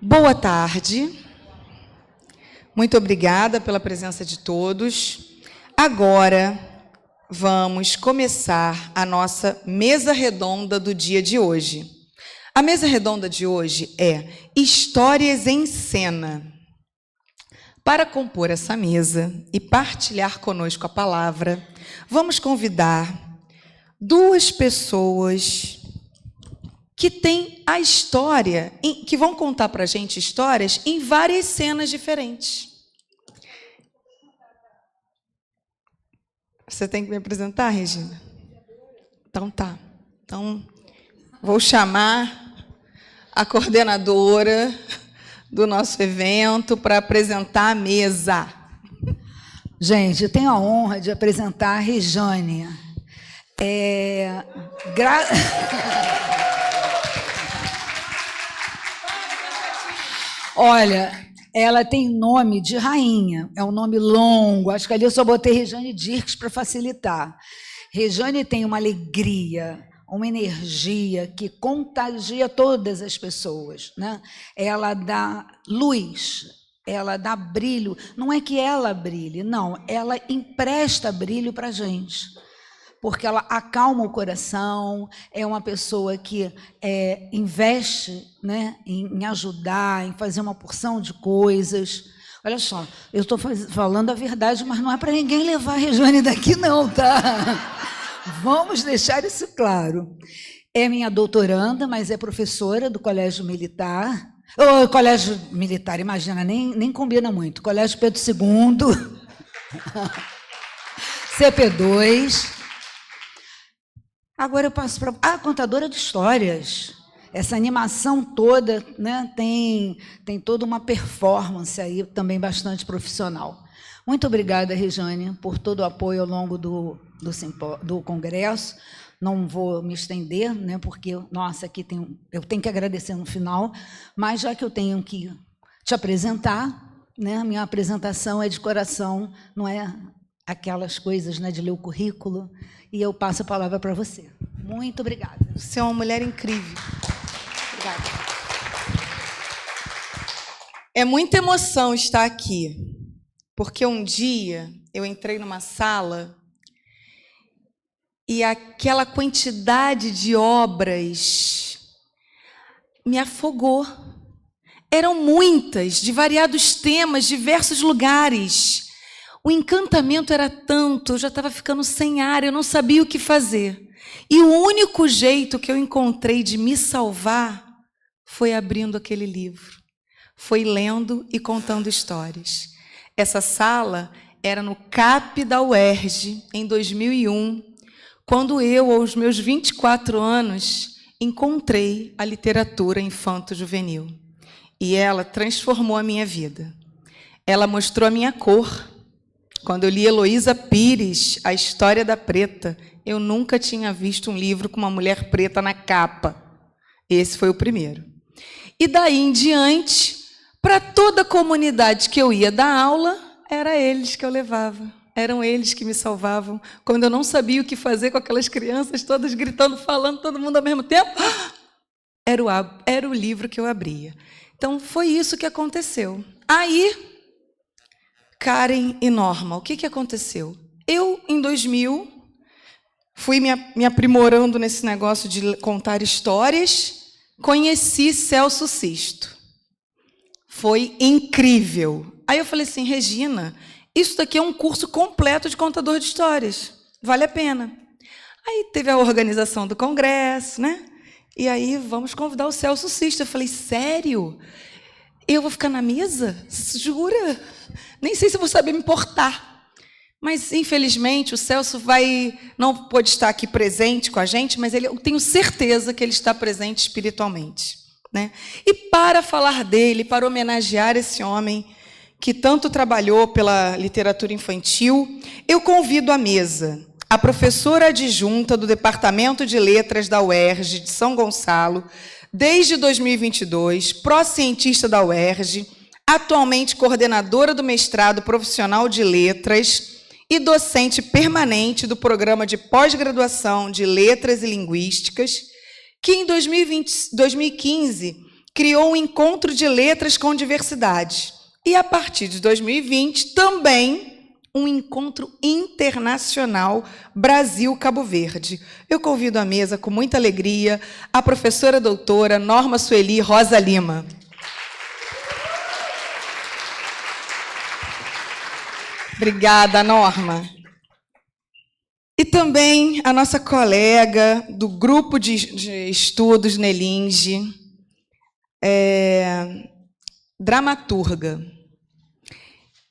Boa tarde. Muito obrigada pela presença de todos. Agora, vamos começar a nossa mesa redonda do dia de hoje. A mesa redonda de hoje é Histórias em Cena. Para compor essa mesa e partilhar conosco a palavra, vamos convidar duas pessoas que têm a história, que vão contar para a gente histórias em várias cenas diferentes. Você tem que me apresentar, Regina? Então tá. Então, vou chamar a coordenadora do nosso evento para apresentar a mesa. Gente, eu tenho a honra de apresentar a Rejane. Olha, ela tem nome de rainha, é um nome longo, acho que ali eu só botei Rejane Dirks para facilitar. Rejane tem uma alegria, uma energia que contagia todas as pessoas, né? Ela dá luz, ela dá brilho, não é que ela brilhe, não, ela empresta brilho para a gente, porque ela acalma o coração, é uma pessoa que investe, né, em ajudar, em fazer uma porção de coisas. Olha só, eu estou falando a verdade, mas não é para ninguém levar a Rejane daqui não, tá? Vamos deixar isso claro. É minha doutoranda, mas é professora do Colégio Militar. Colégio Militar, imagina, nem combina muito. Colégio Pedro II, CP2... Agora eu passo para a contadora de histórias. Essa animação toda, né, tem toda uma performance aí também bastante profissional. Muito obrigada, Rejane, por todo o apoio ao longo do congresso. Não vou me estender, né, porque, nossa, aqui eu tenho que agradecer no final, mas já que eu tenho que te apresentar, né, a minha apresentação é de coração, não é aquelas coisas, né, de ler o currículo, e eu passo a palavra para você. Muito obrigada. Você é uma mulher incrível. Obrigada. É muita emoção estar aqui, porque um dia eu entrei numa sala e aquela quantidade de obras me afogou. Eram muitas, de variados temas, diversos lugares. O encantamento era tanto, eu já estava ficando sem ar, eu não sabia o que fazer. E o único jeito que eu encontrei de me salvar foi abrindo aquele livro, foi lendo e contando histórias. Essa sala era no CAP da UERJ, em 2001, quando eu, aos meus 24 anos, encontrei a literatura infanto-juvenil. E ela transformou a minha vida. Ela mostrou a minha cor. Quando eu li Heloísa Pires, A História da Preta, eu nunca tinha visto um livro com uma mulher preta na capa. Esse foi o primeiro. E daí em diante, para toda a comunidade que eu ia dar aula, era eles que eu levava. Eram eles que me salvavam. Quando eu não sabia o que fazer com aquelas crianças, todas gritando, falando, todo mundo ao mesmo tempo, era o livro que eu abria. Então, foi isso que aconteceu. Aí, Karen e Norma, o que aconteceu? Eu, em 2000, fui me aprimorando nesse negócio de contar histórias, conheci Celso Sisto. Foi incrível. Aí eu falei assim, Regina, isso daqui é um curso completo de contador de histórias. Vale a pena. Aí teve a organização do congresso, né? E aí vamos convidar o Celso Sisto. Eu falei, sério? Eu vou ficar na mesa? Jura? Nem sei se eu vou saber me portar. Mas, infelizmente, o Celso não pôde estar aqui presente com a gente, mas eu tenho certeza que ele está presente espiritualmente, né? E para falar dele, para homenagear esse homem que tanto trabalhou pela literatura infantil, eu convido à mesa a professora adjunta do Departamento de Letras da UERJ de São Gonçalo, desde 2022, pró-cientista da UERJ, atualmente coordenadora do mestrado profissional de letras e docente permanente do programa de pós-graduação de Letras e Linguísticas, que em 2015 criou um encontro de letras com diversidade. E, a partir de 2020, também um encontro internacional Brasil-Cabo Verde. Eu convido à mesa, com muita alegria, a professora doutora Norma Sueli Rosa Lima. Obrigada, Norma. E também a nossa colega do grupo de estudos Nelinge, dramaturga,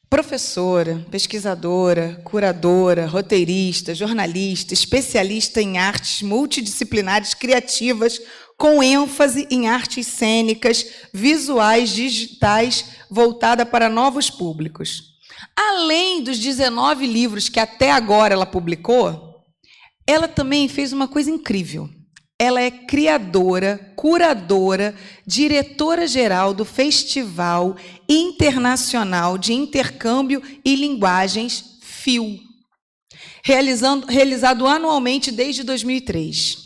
professora, pesquisadora, curadora, roteirista, jornalista, especialista em artes multidisciplinares criativas, com ênfase em artes cênicas, visuais, digitais, voltada para novos públicos. Além dos 19 livros que até agora ela publicou, ela também fez uma coisa incrível. Ela é criadora, curadora, diretora-geral do Festival Internacional de Intercâmbio e Linguagens, FIL, realizado anualmente desde 2003.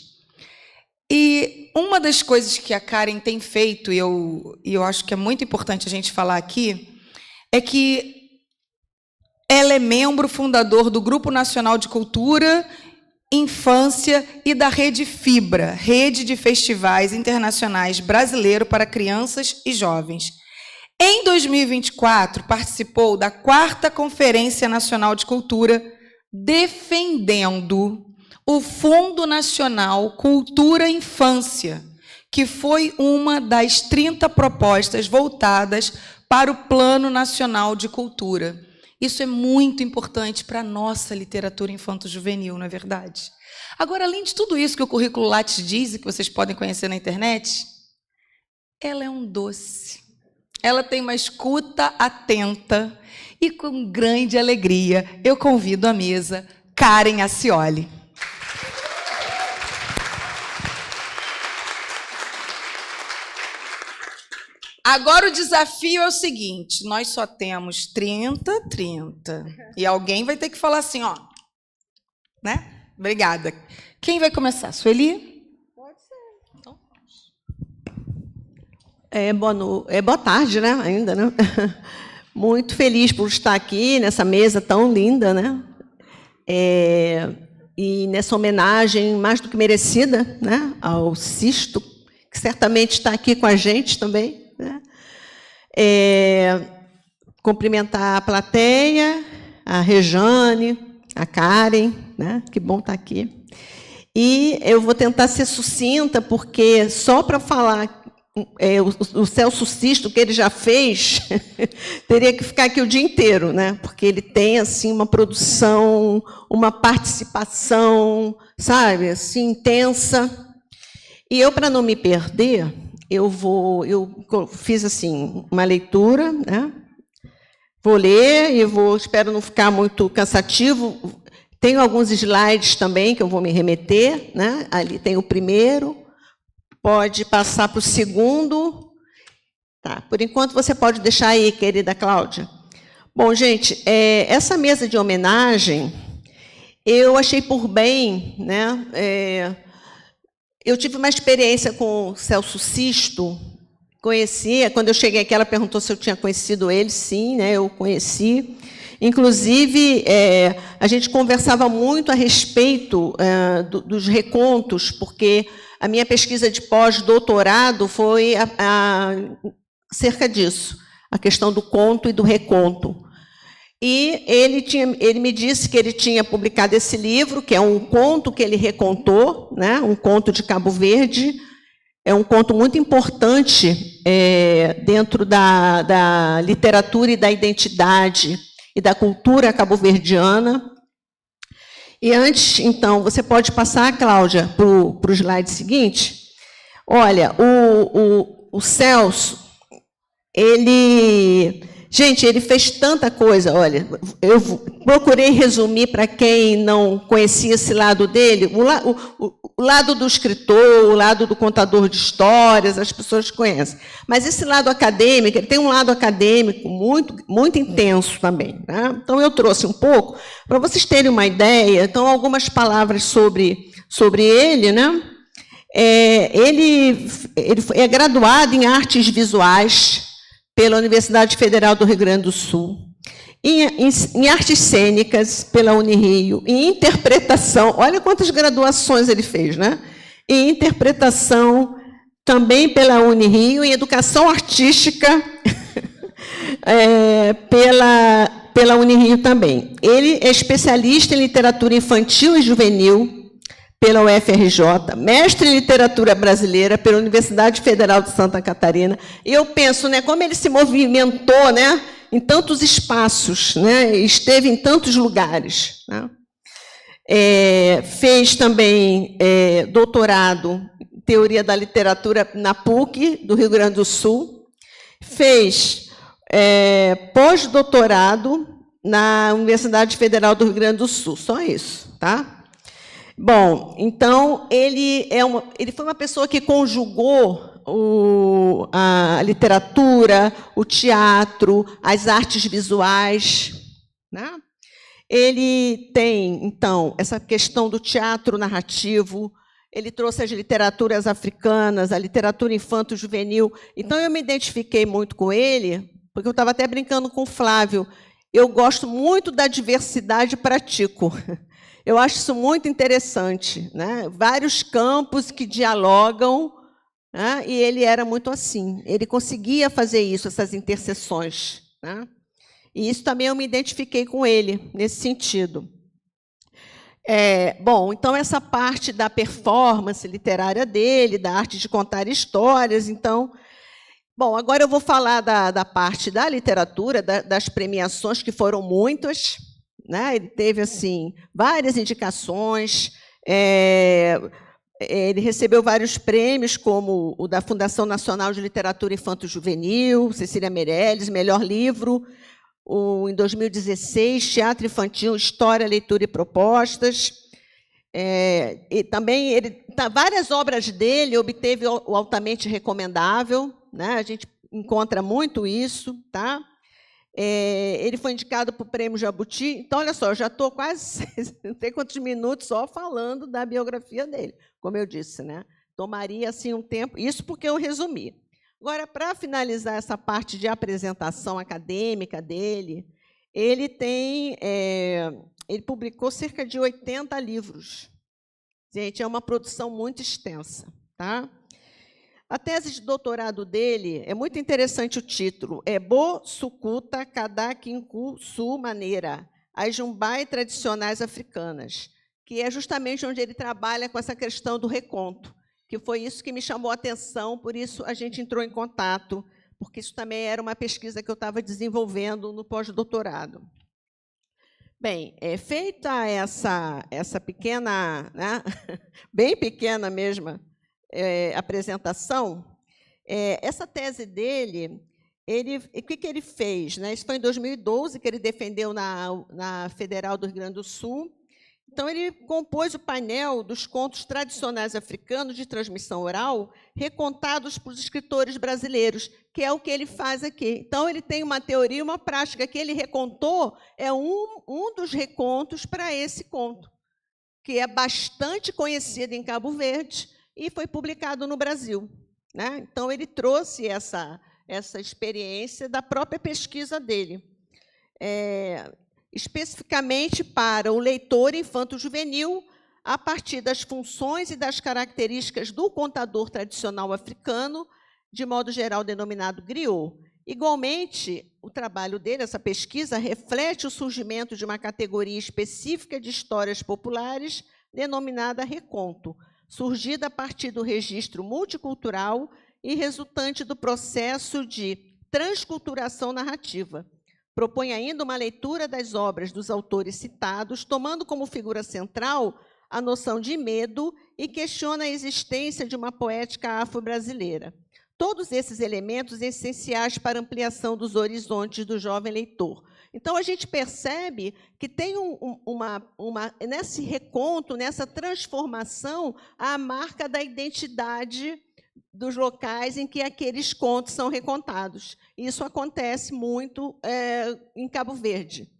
E uma das coisas que a Karen tem feito, e eu acho que é muito importante a gente falar aqui, é que ela é membro fundador do Grupo Nacional de Cultura, Infância e da Rede Fibra, Rede de Festivais Internacionais Brasileiro para Crianças e Jovens. Em 2024, participou da 4ª Conferência Nacional de Cultura, defendendo o Fundo Nacional Cultura e Infância, que foi uma das 30 propostas voltadas para o Plano Nacional de Cultura. Isso é muito importante para a nossa literatura infanto-juvenil, não é verdade? Agora, além de tudo isso que o currículo Lattes diz e que vocês podem conhecer na internet, ela é um doce. Ela tem uma escuta atenta e, com grande alegria, eu convido à mesa Karen Acioli. Agora o desafio é o seguinte, nós só temos 30. E alguém vai ter que falar assim, ó. Né? Obrigada. Quem vai começar? Sueli? Pode ser. Então. Boa tarde, né? Ainda, né? Muito feliz por estar aqui nessa mesa tão linda, né? E nessa homenagem mais do que merecida, né? Ao Sisto, que certamente está aqui com a gente também. Né? Cumprimentar a plateia, a Rejane, a Karen, né? Que bom estar aqui. E eu vou tentar ser sucinta, porque só para falar o Celso Sisto, que ele já fez, teria que ficar aqui o dia inteiro, né? Porque ele tem assim, uma produção, uma participação, sabe, assim, intensa. E eu, para não me perder, eu fiz assim uma leitura, né? Vou ler e espero não ficar muito cansativo. Tenho alguns slides também que eu vou me remeter, né? Ali tem o primeiro, pode passar para o segundo. Tá, por enquanto você pode deixar aí, querida Cláudia. Bom, gente, essa mesa de homenagem, eu achei por bem, né? Eu tive uma experiência com o Celso Sisto, conhecia, quando eu cheguei aqui, ela perguntou se eu tinha conhecido ele, sim, né, eu conheci. Inclusive, a gente conversava muito a respeito dos recontos, porque a minha pesquisa de pós-doutorado foi cerca disso, a questão do conto e do reconto. E ele me disse que ele tinha publicado esse livro, que é um conto que ele recontou, né, um conto de Cabo Verde. É um conto muito importante dentro da literatura e da identidade e da cultura cabo-verdiana. E antes, então, você pode passar, Cláudia, para o slide seguinte. Olha, o Celso, gente, ele fez tanta coisa. Olha, eu procurei resumir para quem não conhecia esse lado dele, o lado do escritor, o lado do contador de histórias, as pessoas conhecem. Mas esse lado acadêmico, ele tem um lado acadêmico muito, muito intenso também, né? Então, eu trouxe um pouco, para vocês terem uma ideia, então, algumas palavras sobre ele, né? Ele é graduado em artes visuais pela Universidade Federal do Rio Grande do Sul, em artes cênicas pela Unirio, em interpretação, olha quantas graduações ele fez, né? Em interpretação também pela Unirio, em educação artística pela Unirio também. Ele é especialista em literatura infantil e juvenil pela UFRJ, mestre em literatura brasileira pela Universidade Federal de Santa Catarina. E eu penso, né, como ele se movimentou, né, em tantos espaços, né, esteve em tantos lugares, né? Fez também doutorado em teoria da literatura na PUC do Rio Grande do Sul, fez pós-doutorado na Universidade Federal do Rio Grande do Sul, só isso, tá? Bom, então, ele foi uma pessoa que conjugou a literatura, o teatro, as artes visuais, né? Ele tem, então, essa questão do teatro narrativo, ele trouxe as literaturas africanas, a literatura infanto-juvenil. Então, eu me identifiquei muito com ele, porque eu estava até brincando com o Flávio. Eu gosto muito da diversidade e pratico. Eu acho isso muito interessante, né? Vários campos que dialogam, né? E ele era muito assim. Ele conseguia fazer isso, essas interseções, né? E isso também eu me identifiquei com ele, nesse sentido. Bom, então, essa parte da performance literária dele, da arte de contar histórias. Então, bom, agora eu vou falar da parte da literatura, das premiações, que foram muitas, né? Ele teve assim várias indicações, ele recebeu vários prêmios, como o da Fundação Nacional de Literatura Infanto-Juvenil, Cecília Meirelles, melhor livro, em 2016, Teatro Infantil, História, Leitura e Propostas. E também várias obras dele obteve o altamente recomendável, né? A gente encontra muito isso, tá? Ele foi indicado para o Prêmio Jabuti. Então, olha só, eu já estou quase não sei quantos minutos só falando da biografia dele, como eu disse, né? Tomaria assim um tempo, isso porque eu resumi. Agora, para finalizar essa parte de apresentação acadêmica dele, ele publicou cerca de 80 livros. Gente, é uma produção muito extensa, tá? A tese de doutorado dele é muito interessante o título, Bo Sukuta Kadakinku Su Maneira, as Jumbai tradicionais africanas, que é justamente onde ele trabalha com essa questão do reconto, que foi isso que me chamou a atenção, por isso a gente entrou em contato, porque isso também era uma pesquisa que eu estava desenvolvendo no pós-doutorado. Bem, feita essa pequena, né, bem pequena mesmo, apresentação, essa tese dele, o que ele fez, né? Isso foi em 2012, que ele defendeu na Federal do Rio Grande do Sul. Então, ele compôs o painel dos contos tradicionais africanos de transmissão oral, recontados por escritores brasileiros, que é o que ele faz aqui. Então, ele tem uma teoria e uma prática que ele recontou, é um dos recontos para esse conto, que é bastante conhecido em Cabo Verde e foi publicado no Brasil, né? Então, ele trouxe essa experiência da própria pesquisa dele. Especificamente para o leitor infanto-juvenil, a partir das funções e das características do contador tradicional africano, de modo geral denominado griot, Igualmente, o trabalho dele, essa pesquisa, reflete o surgimento de uma categoria específica de histórias populares, denominada reconto, surgida a partir do registro multicultural e resultante do processo de transculturação narrativa. Propõe ainda uma leitura das obras dos autores citados, tomando como figura central a noção de medo e questiona a existência de uma poética afro-brasileira. Todos esses elementos essenciais para a ampliação dos horizontes do jovem leitor. Então, a gente percebe que tem nesse reconto, nessa transformação, a marca da identidade dos locais em que aqueles contos são recontados. Isso acontece muito em Cabo Verde.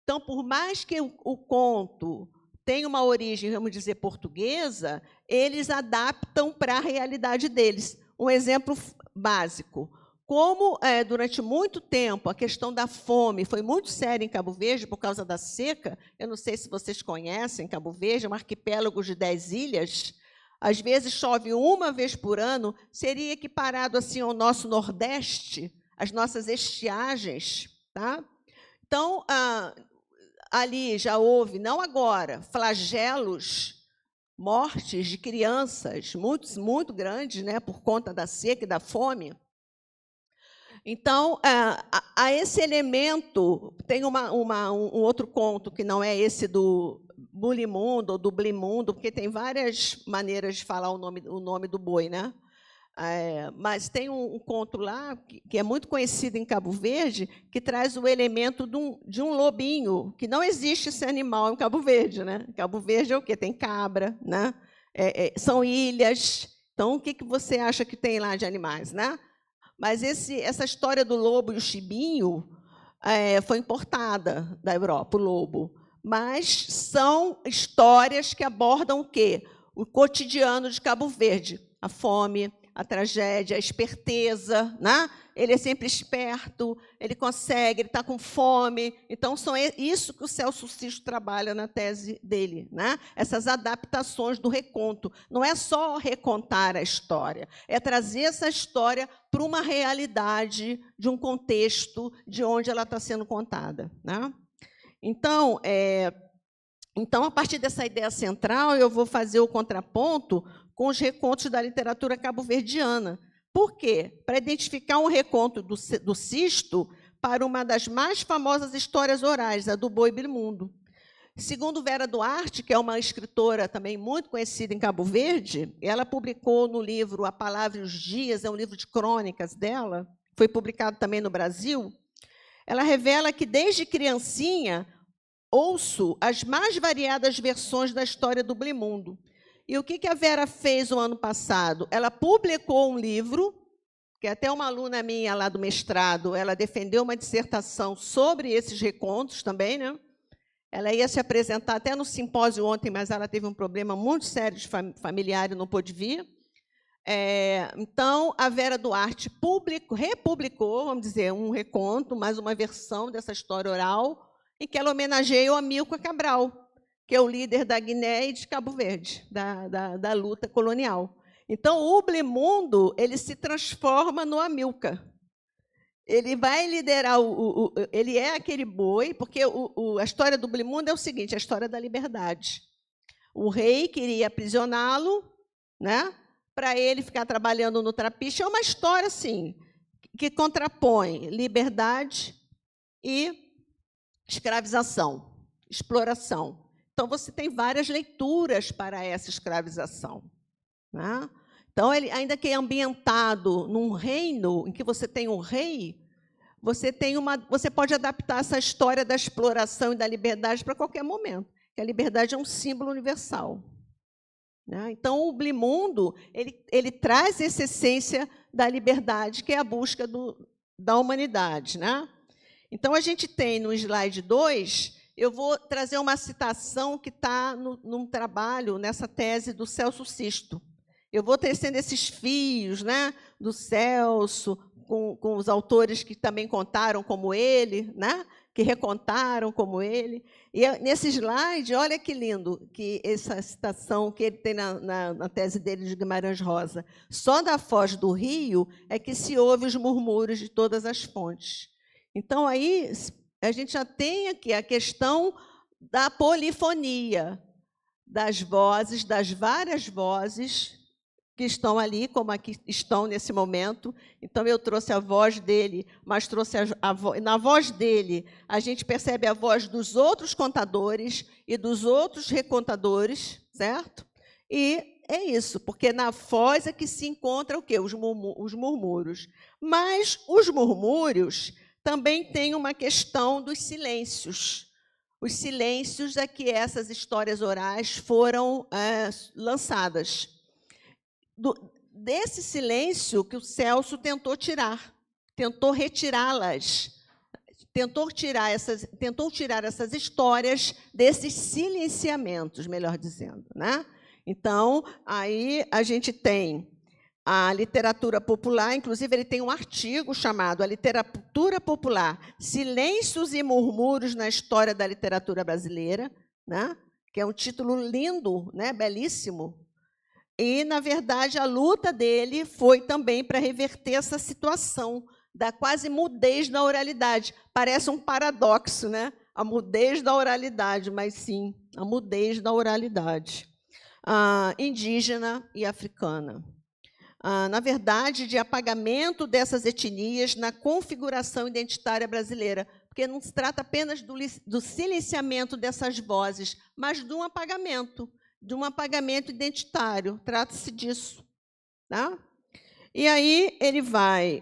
Então, por mais que o conto tenha uma origem, vamos dizer, portuguesa, eles adaptam para a realidade deles. Um exemplo básico. Como, durante muito tempo, a questão da fome foi muito séria em Cabo Verde por causa da seca, eu não sei se vocês conhecem Cabo Verde, é um arquipélago de 10 ilhas, às vezes chove uma vez por ano, seria equiparado assim ao nosso Nordeste, às nossas estiagens. Tá? Então, ali já houve, não agora, flagelos, mortes de crianças muito grandes, né, por conta da seca e da fome. Então, a esse elemento, tem um outro conto, que não é esse do Bulimundo ou do Blimundo, porque tem várias maneiras de falar o nome do boi, né? Mas tem um conto lá, que é muito conhecido em Cabo Verde, que traz o elemento de um lobinho, que não existe esse animal em Cabo Verde. Né? Cabo Verde é o quê? Tem cabra, né? São ilhas. Então, o que você acha que tem lá de animais? Né? Mas essa história do lobo e o chibinho foi importada da Europa, o lobo. Mas são histórias que abordam o quê? O cotidiano de Cabo Verde, a fome, a tragédia, a esperteza, né? Ele é sempre esperto, ele consegue, ele está com fome. Então, são isso que o Celso Sisto trabalha na tese dele, né? Essas adaptações do reconto. Não é só recontar a história, é trazer essa história para uma realidade de um contexto de onde ela está sendo contada. Né? Então, a partir dessa ideia central, eu vou fazer o contraponto com os recontos da literatura cabo-verdiana. Por quê? Para identificar um reconto do Sisto para uma das mais famosas histórias orais, a do Boi Blimundo. Segundo Vera Duarte, que é uma escritora também muito conhecida em Cabo Verde, ela publicou no livro A Palavra e os Dias, é um livro de crônicas dela, foi publicado também no Brasil. Ela revela que, desde criancinha, ouço as mais variadas versões da história do Blimundo. E o que a Vera fez no ano passado? Ela publicou um livro, que até uma aluna minha lá do mestrado, ela defendeu uma dissertação sobre esses recontos também, né? Ela ia se apresentar até no simpósio ontem, mas ela teve um problema muito sério de familiar e não pôde vir. Então, a Vera Duarte republicou, vamos dizer, um reconto, mais uma versão dessa história oral, em que ela homenageia o Amilcar Cabral, que é o líder da Guiné e de Cabo Verde, da luta colonial. Então, o Blimundo ele se transforma no Amilcar. Ele vai liderar, ele é aquele boi, porque a história do Blimundo é o seguinte, a história da liberdade. O rei queria aprisioná-lo, né, para ele ficar trabalhando no trapiche. É uma história assim, que contrapõe liberdade e escravização, exploração. Então, você tem várias leituras para essa escravização. Né? Então, ainda que é ambientado num reino em que você tem um rei, você pode adaptar essa história da exploração e da liberdade para qualquer momento, porque a liberdade é um símbolo universal. Né? Então, o Blimundo ele traz essa essência da liberdade, que é a busca da humanidade. Né? Então, a gente tem no slide 2, eu vou trazer uma citação que está num trabalho, nessa tese do Celso Sisto. Eu vou tecendo esses fios, né, do Celso, com os autores que também contaram como ele, né? Que recontaram como ele. E nesse slide, olha que lindo, que essa citação que ele tem na tese dele de Guimarães Rosa. Só da foz do rio é que se ouve os murmúrios de todas as fontes. Então, aí, a gente já tem aqui a questão da polifonia, das vozes, das várias vozes que estão ali, como aqui estão nesse momento. Então, eu trouxe a voz dele, mas trouxe na voz dele, a gente percebe a voz dos outros contadores e dos outros recontadores, certo? E é isso, porque na voz é que se encontra o quê? Os murmúrios. Mas os murmúrios também têm uma questão dos silêncios. Os silêncios é que essas histórias orais foram lançadas. Desse silêncio que o Celso tentou tirar, tentou retirá-las, tentou tirar essas histórias desses silenciamentos, melhor dizendo, né? Então, aí a gente tem a literatura popular, inclusive ele tem um artigo chamado A Literatura Popular, Silêncios e Murmúrios na História da Literatura Brasileira, né? Que é um título lindo, né? Belíssimo. E, na verdade, a luta dele foi também para reverter essa situação da quase mudez da oralidade. Parece um paradoxo, né? A mudez da oralidade, mas sim, a mudez da oralidade indígena e africana. Na verdade, de apagamento dessas etnias na configuração identitária brasileira, porque não se trata apenas do silenciamento dessas vozes, mas de um apagamento identitário, trata-se disso. Tá? E aí ele vai...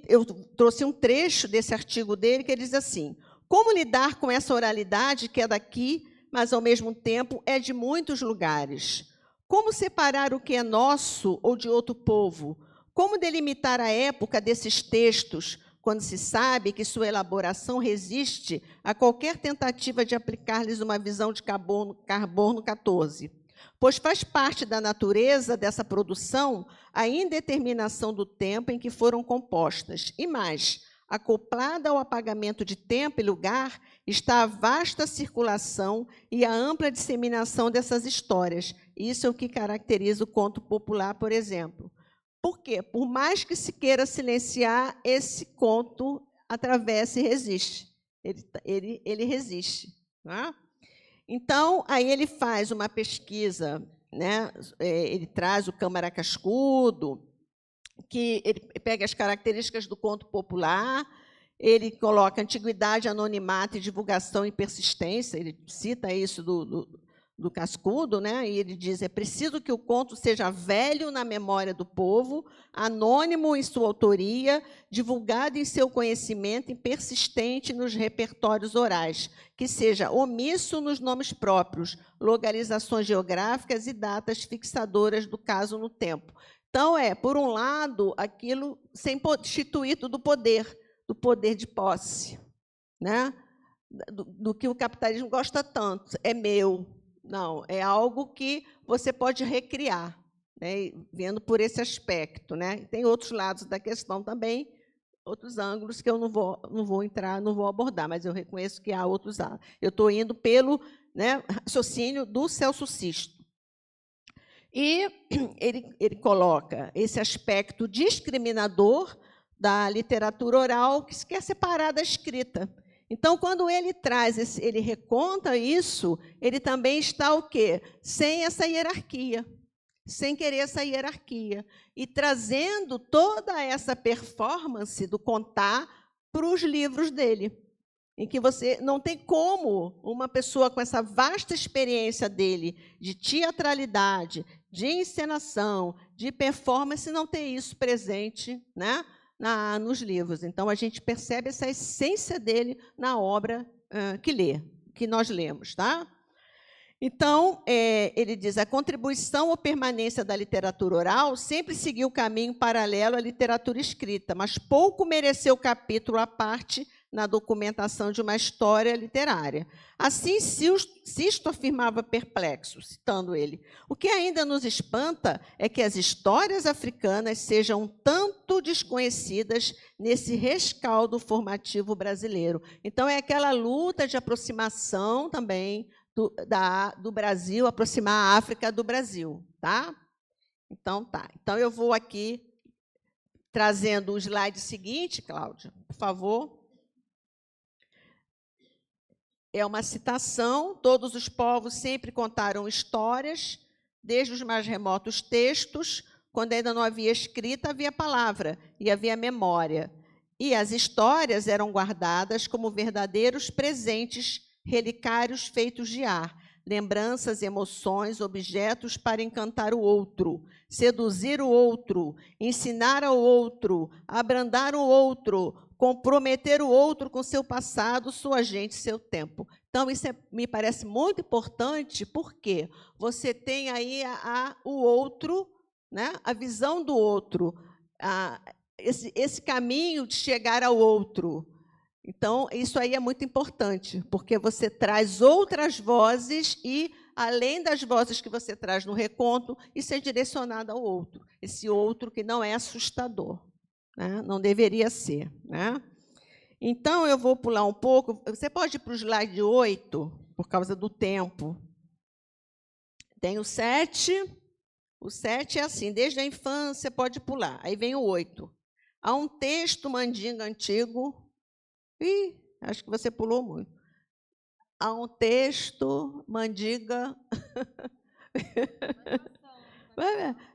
eu trouxe um trecho desse artigo dele, que ele diz assim: como lidar com essa oralidade que é daqui, mas, ao mesmo tempo, é de muitos lugares? Como separar o que é nosso ou de outro povo? Como delimitar a época desses textos, quando se sabe que sua elaboração resiste a qualquer tentativa de aplicar-lhes uma visão de carbono 14? Pois faz parte da natureza dessa produção a indeterminação do tempo em que foram compostas. E mais, acoplada ao apagamento de tempo e lugar, está a vasta circulação e a ampla disseminação dessas histórias. Isso é o que caracteriza o conto popular, por exemplo. Por quê? Por mais que se queira silenciar, esse conto atravessa e resiste. Ele resiste. Tá? Então, aí ele faz uma pesquisa, né? Ele traz o Câmara Cascudo, que ele pega as características do conto popular, ele coloca antiguidade, anonimato, divulgação e persistência, ele cita isso do Cascudo, né? E ele diz: é preciso que o conto seja velho na memória do povo, anônimo em sua autoria, divulgado em seu conhecimento e persistente nos repertórios orais, que seja omisso nos nomes próprios, localizações geográficas e datas fixadoras do caso no tempo. Então, por um lado, aquilo sem instituído do poder de posse, né? do que o capitalismo gosta tanto. É meu. Não, é algo que você pode recriar, né? Vendo por esse aspecto. Né? Tem outros lados da questão também, outros ângulos que eu não vou entrar, não vou abordar, mas eu reconheço que há outros ângulos. Eu estou indo pelo, né, raciocínio do Celso Sisto. E ele coloca esse aspecto discriminador da literatura oral, que se quer separar da escrita. Então, quando ele traz, ele reconta isso, ele também está o quê? Sem essa hierarquia, sem querer essa hierarquia, e trazendo toda essa performance do contar para os livros dele, em que você não tem como uma pessoa com essa vasta experiência dele de teatralidade, de encenação, de performance, não ter isso presente, né, nos livros. Então, a gente percebe essa essência dele na obra que nós lemos. Tá? Então, ele diz: a contribuição ou permanência da literatura oral sempre seguiu o caminho paralelo à literatura escrita, mas pouco mereceu capítulo à parte na documentação de uma história literária. Assim, Sisto afirmava perplexo, citando ele: o que ainda nos espanta é que as histórias africanas sejam tanto desconhecidas nesse rescaldo formativo brasileiro. Então, é aquela luta de aproximação também do Brasil, aproximar a África do Brasil. Tá? Então, tá. Então, eu vou aqui trazendo o slide seguinte, Cláudia, por favor. É uma citação: todos os povos sempre contaram histórias, desde os mais remotos textos. Quando ainda não havia escrita, havia palavra e havia memória. E as histórias eram guardadas como verdadeiros presentes relicários feitos de ar, lembranças, emoções, objetos para encantar o outro, seduzir o outro, ensinar ao outro, abrandar o outro, comprometer o outro com seu passado, sua gente, seu tempo. Então, isso me parece muito importante, porque você tem aí o outro, né? A visão do outro, esse caminho de chegar ao outro. Então, isso aí é muito importante, porque você traz outras vozes e, além das vozes que você traz no reconto, isso é direcionado ao outro, esse outro que não é assustador, né? Não deveria ser. Né? Então, eu vou pular um pouco. Você pode ir para o slide 8, por causa do tempo. Tem o 7. O 7 é assim: desde a infância, pode pular. Aí vem o 8. Há um texto mandinga antigo. Ih, acho que você pulou muito. Há um texto, mandiga.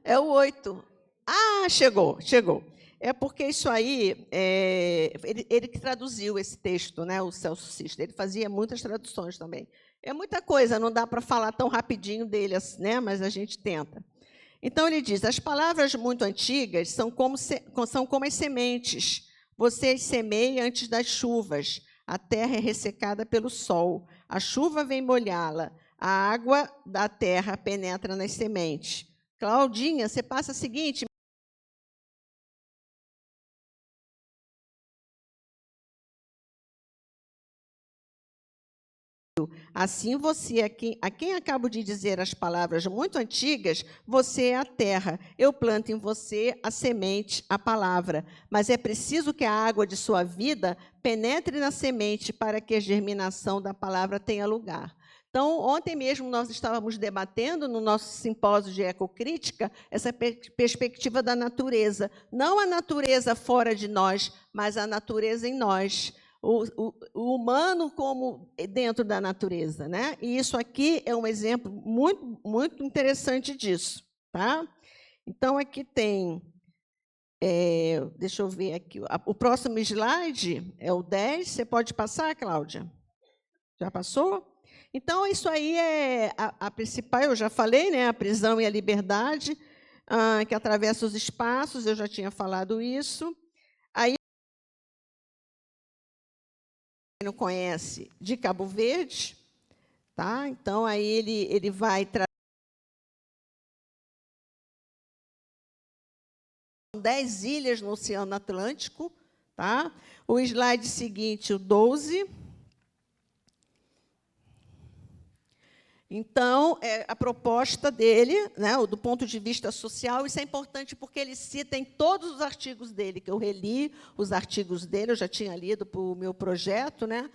É o 8. Ah, chegou. É porque isso aí, ele que traduziu esse texto, né, o Celso Sisto. Ele fazia muitas traduções também. É muita coisa, não dá para falar tão rapidinho dele, né, mas a gente tenta. Então, ele diz: as palavras muito antigas são como as sementes. Você as semeia antes das chuvas. A terra é ressecada pelo sol. A chuva vem molhá-la. A água da terra penetra nas sementes. Claudinha, você passa a seguinte. Assim, você, a quem acabo de dizer as palavras muito antigas, você é a terra. Eu planto em você a semente, a palavra. Mas é preciso que a água de sua vida penetre na semente para que a germinação da palavra tenha lugar. Então, ontem mesmo nós estávamos debatendo no nosso simpósio de ecocrítica essa perspectiva da natureza. Não a natureza fora de nós, mas a natureza em nós. O humano como dentro da natureza, né? E isso aqui é um exemplo muito, muito interessante disso. Tá? Então, aqui tem... deixa eu ver aqui. O próximo slide é o 10. Você pode passar, Cláudia? Já passou? Então, isso aí é a principal, eu já falei, né? A prisão e a liberdade, que atravessa os espaços, eu já tinha falado isso. Aí, quem não conhece, de Cabo Verde, tá? Então, aí ele vai trazer 10 ilhas no Oceano Atlântico, tá? O slide seguinte, o 12. Então, a proposta dele, né, do ponto de vista social, isso é importante porque ele cita em todos os artigos dele, que eu reli os artigos dele, eu já tinha lido para o meu projeto, né?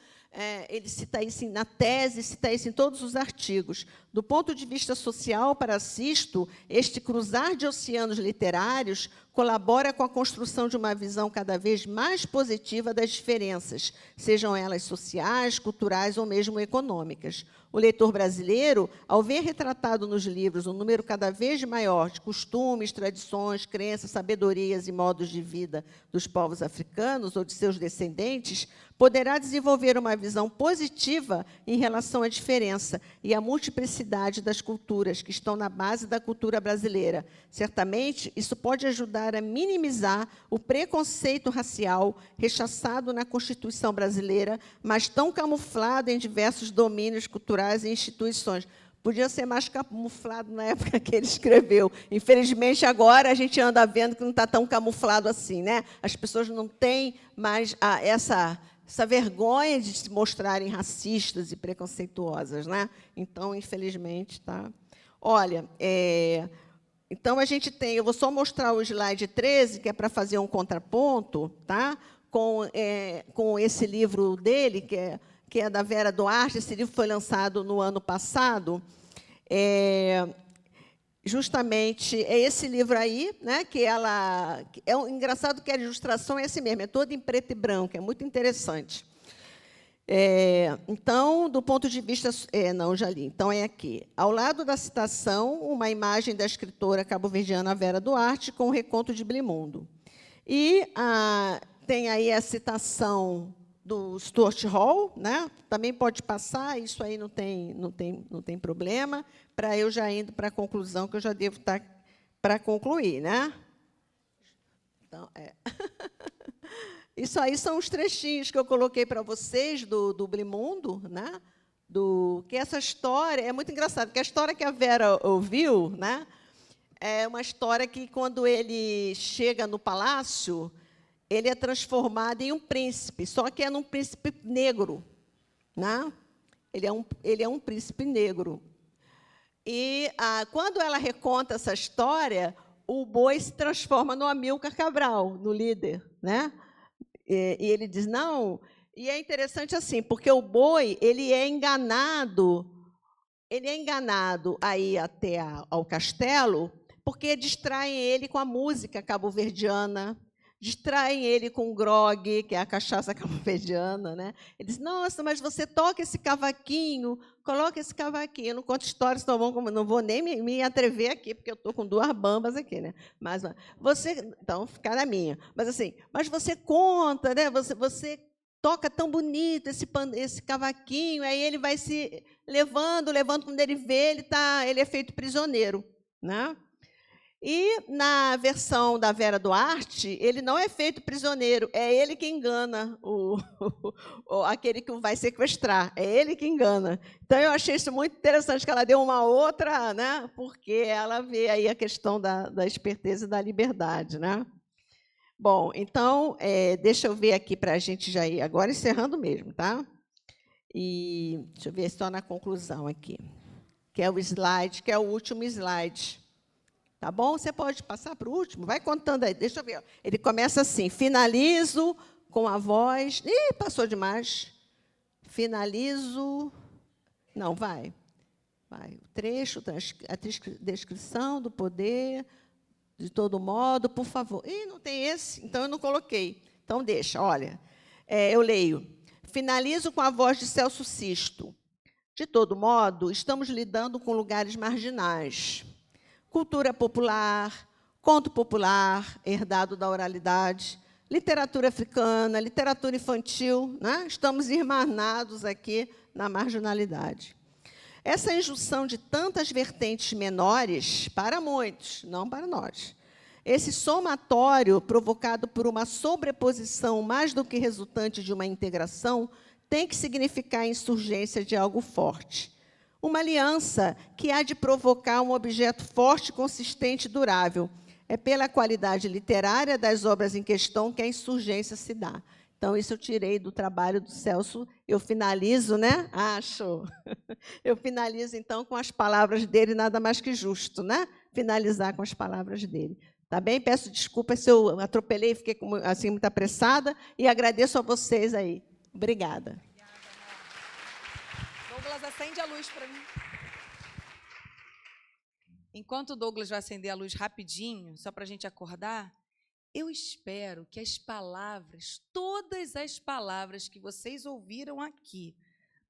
Ele cita isso na tese, cita isso em todos os artigos. Do ponto de vista social, para Sisto, este cruzar de oceanos literários colabora com a construção de uma visão cada vez mais positiva das diferenças, sejam elas sociais, culturais ou mesmo econômicas. O leitor brasileiro, ao ver retratado nos livros um número cada vez maior de costumes, tradições, crenças, sabedorias e modos de vida dos povos africanos ou de seus descendentes, poderá desenvolver uma visão positiva em relação à diferença e à multiplicidade das culturas que estão na base da cultura brasileira. Certamente, isso pode ajudar a minimizar o preconceito racial rechaçado na Constituição brasileira, mas tão camuflado em diversos domínios culturais e instituições. Podia ser mais camuflado na época que ele escreveu. Infelizmente, agora a gente anda vendo que não está tão camuflado assim, né? As pessoas não têm mais essa vergonha de se mostrarem racistas e preconceituosas, né? Então, infelizmente, tá. Olha, então a gente tem, eu vou só mostrar o slide 13, que é para fazer um contraponto, tá? Com esse livro dele, que é da Vera Duarte. Esse livro foi lançado no ano passado. Justamente é esse livro aí, né? Que ela engraçado que a ilustração é esse mesmo, é toda em preto e branco, é muito interessante. Então, do ponto de vista... não, já li. Então, é aqui. Ao lado da citação, uma imagem da escritora cabo-verdiana Vera Duarte com o reconto de Blimundo. E tem aí a citação do Stuart Hall, né? Também pode passar, isso aí não tem problema, para eu já indo para a conclusão, que eu já devo estar para concluir, né? Então, Isso aí são os trechinhos que eu coloquei para vocês do Blimundo, né? Que essa história é muito engraçada, porque a história que a Vera ouviu, né? É uma história que, quando ele chega no palácio, ele é transformado em um príncipe, só que é um príncipe negro, né? Ele é um príncipe negro. E quando ela reconta essa história, o boi se transforma no Amílcar Cabral, no líder, né? E ele diz, não... E é interessante assim, porque o boi ele é enganado aí até ao castelo, porque distraem ele com a música cabo-verdiana, distraem ele com o grog, que é a cachaça cabo-verdiana, né? Ele diz, nossa, mas você toca esse cavaquinho, coloca esse cavaquinho. Eu não conto histórias, não vou nem me atrever aqui, porque eu estou com 2 bambas aqui, né? Mas você... Então, fica na minha. Mas, assim, mas você conta, né? Você toca tão bonito esse cavaquinho, aí ele vai se levando, quando ele vê, ele é feito prisioneiro, né? E, na versão da Vera Duarte, ele não é feito prisioneiro, é ele que engana aquele que o vai sequestrar, é ele que engana. Então, eu achei isso muito interessante, que ela deu uma outra, né? Porque ela vê aí a questão da esperteza e da liberdade, né? Bom, então, deixa eu ver aqui para a gente já ir agora encerrando mesmo, tá? E deixa eu ver só na conclusão aqui, que é o slide, que é o último slide. Tá bom? Você pode passar para o último? Vai contando aí. Deixa eu ver. Ele começa assim, finalizo com a voz... Ih, passou demais. Finalizo... Não, vai. O trecho, a descrição do poder, de todo modo, por favor. Ih, não tem esse? Então, eu não coloquei. Então, deixa, olha. Eu leio. Finalizo com a voz de Celso Sisto. De todo modo, estamos lidando com lugares marginais. Cultura popular, conto popular, herdado da oralidade, literatura africana, literatura infantil, né? Estamos irmanados aqui na marginalidade. Essa injunção de tantas vertentes menores, para muitos, não para nós, esse somatório provocado por uma sobreposição mais do que resultante de uma integração, tem que significar a insurgência de algo forte. Uma aliança que há de provocar um objeto forte, consistente e durável. É pela qualidade literária das obras em questão que a insurgência se dá. Então, isso eu tirei do trabalho do Celso. Eu finalizo, né? Acho. Eu finalizo, então, com as palavras dele, nada mais que justo, né? Finalizar com as palavras dele. Tá bem? Peço desculpas se eu atropelei, fiquei assim, muito apressada, e agradeço a vocês aí. Obrigada. Douglas, acende a luz para mim. Enquanto o Douglas vai acender a luz rapidinho, só para a gente acordar, eu espero que as palavras, todas as palavras que vocês ouviram aqui,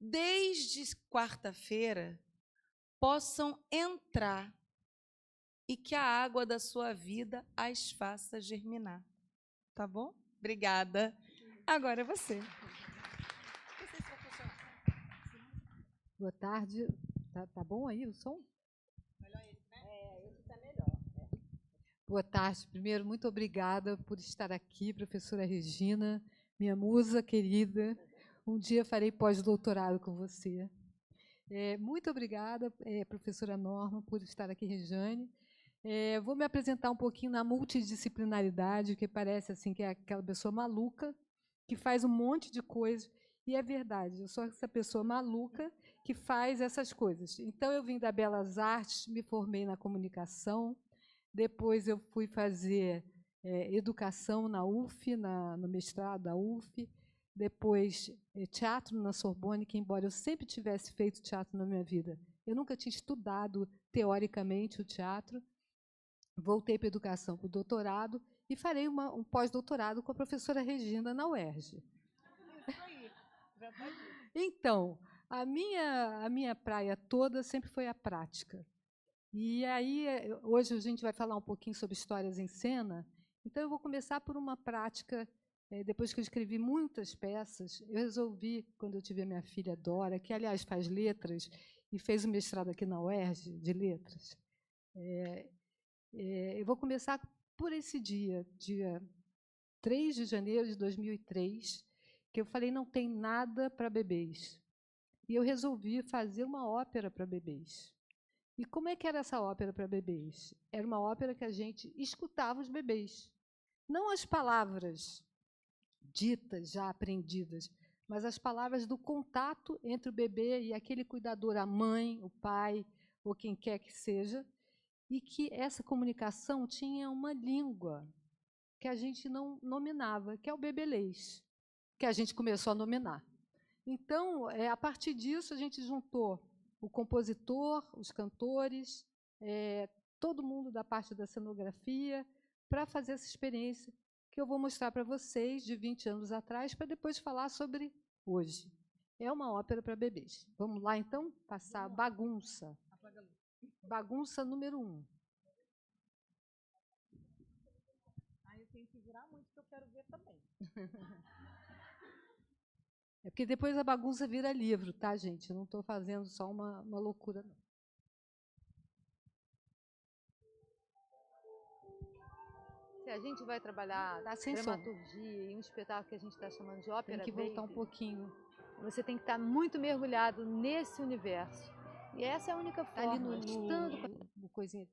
desde quarta-feira, possam entrar e que a água da sua vida as faça germinar. Tá bom? Obrigada. Agora é você. Boa tarde. Tá bom aí o som? Melhor esse, né? Esse está melhor. Boa tarde. Primeiro, muito obrigada por estar aqui, professora Regina, minha musa querida. Um dia farei pós-doutorado com você. Muito obrigada, professora Norma, por estar aqui, Rejane. Vou me apresentar um pouquinho na multidisciplinaridade, que parece assim que é aquela pessoa maluca, que faz um monte de coisas. E é verdade, eu sou essa pessoa maluca que faz essas coisas. Então, eu vim da Belas Artes, me formei na comunicação, depois eu fui fazer educação na UF, no mestrado da UF, depois teatro na Sorbonne, que, embora eu sempre tivesse feito teatro na minha vida, eu nunca tinha estudado teoricamente o teatro. Voltei para a educação, para o doutorado, e farei um pós-doutorado com a professora Regina na UERJ. Então, a minha praia toda sempre foi a prática. E aí, hoje a gente vai falar um pouquinho sobre histórias em cena, então eu vou começar por uma prática. Depois que eu escrevi muitas peças, eu resolvi, quando eu tive a minha filha Dora, que, aliás, faz letras e fez o mestrado aqui na UERJ de letras, eu vou começar por esse dia 3 de janeiro de 2003, que eu falei, não tem nada para bebês. E eu resolvi fazer uma ópera para bebês. E como é que era essa ópera para bebês? Era uma ópera que a gente escutava os bebês. Não as palavras ditas, já aprendidas, mas as palavras do contato entre o bebê e aquele cuidador, a mãe, o pai, ou quem quer que seja, e que essa comunicação tinha uma língua que a gente não nominava, que é o bebelês, que a gente começou a nominar. Então, a partir disso, a gente juntou o compositor, os cantores, todo mundo da parte da cenografia, para fazer essa experiência que eu vou mostrar para vocês de 20 anos atrás, para depois falar sobre hoje. É uma ópera para bebês. Vamos lá, então, passar Bagunça. Bagunça número 1. Eu tenho que virar muito, que eu quero ver também. É porque depois a bagunça vira livro, tá, gente? Eu não estou fazendo só uma loucura, não. Se a gente vai trabalhar dramaturgia em um espetáculo que a gente está chamando de ópera, tem que voltar um pouquinho. Você tem que estar muito mergulhado nesse universo. E essa é a única forma. Ali no coisinha.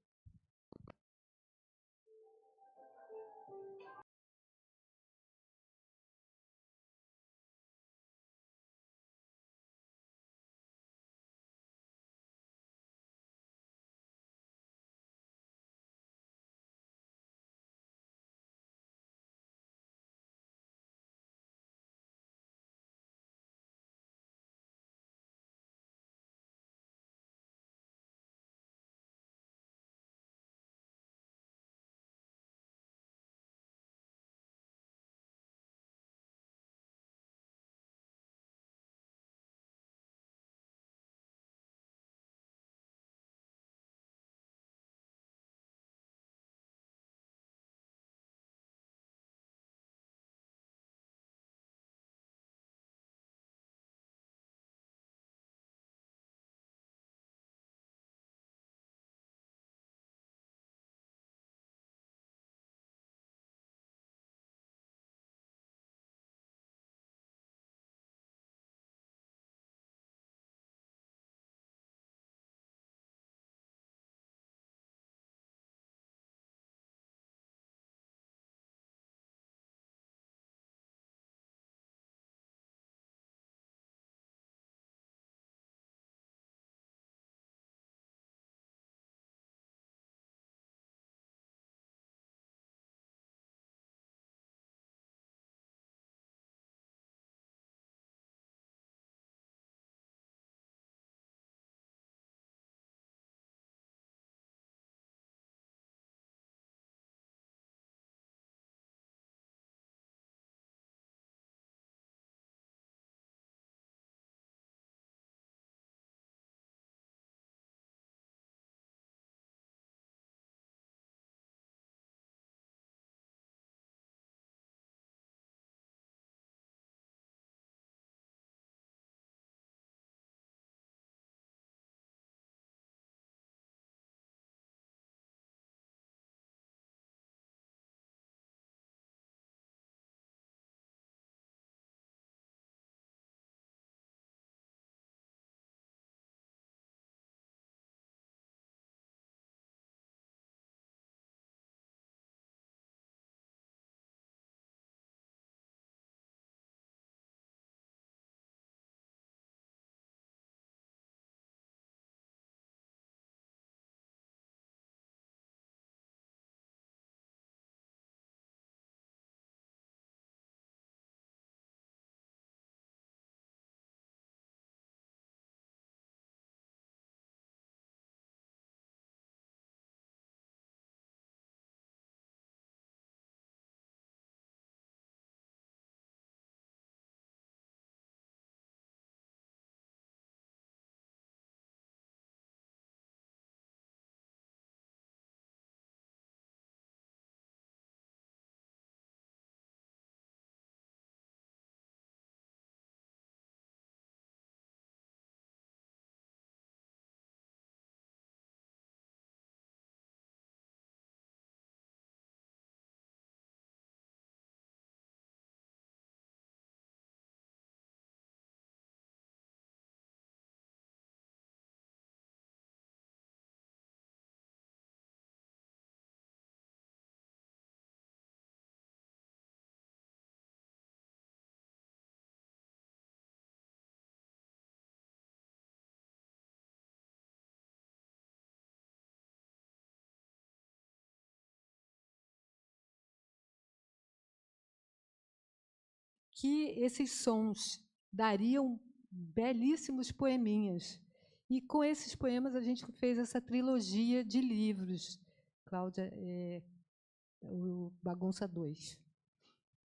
que esses sons dariam belíssimos poeminhas. E, com esses poemas, a gente fez essa trilogia de livros, Cláudia, o Bagunça 2,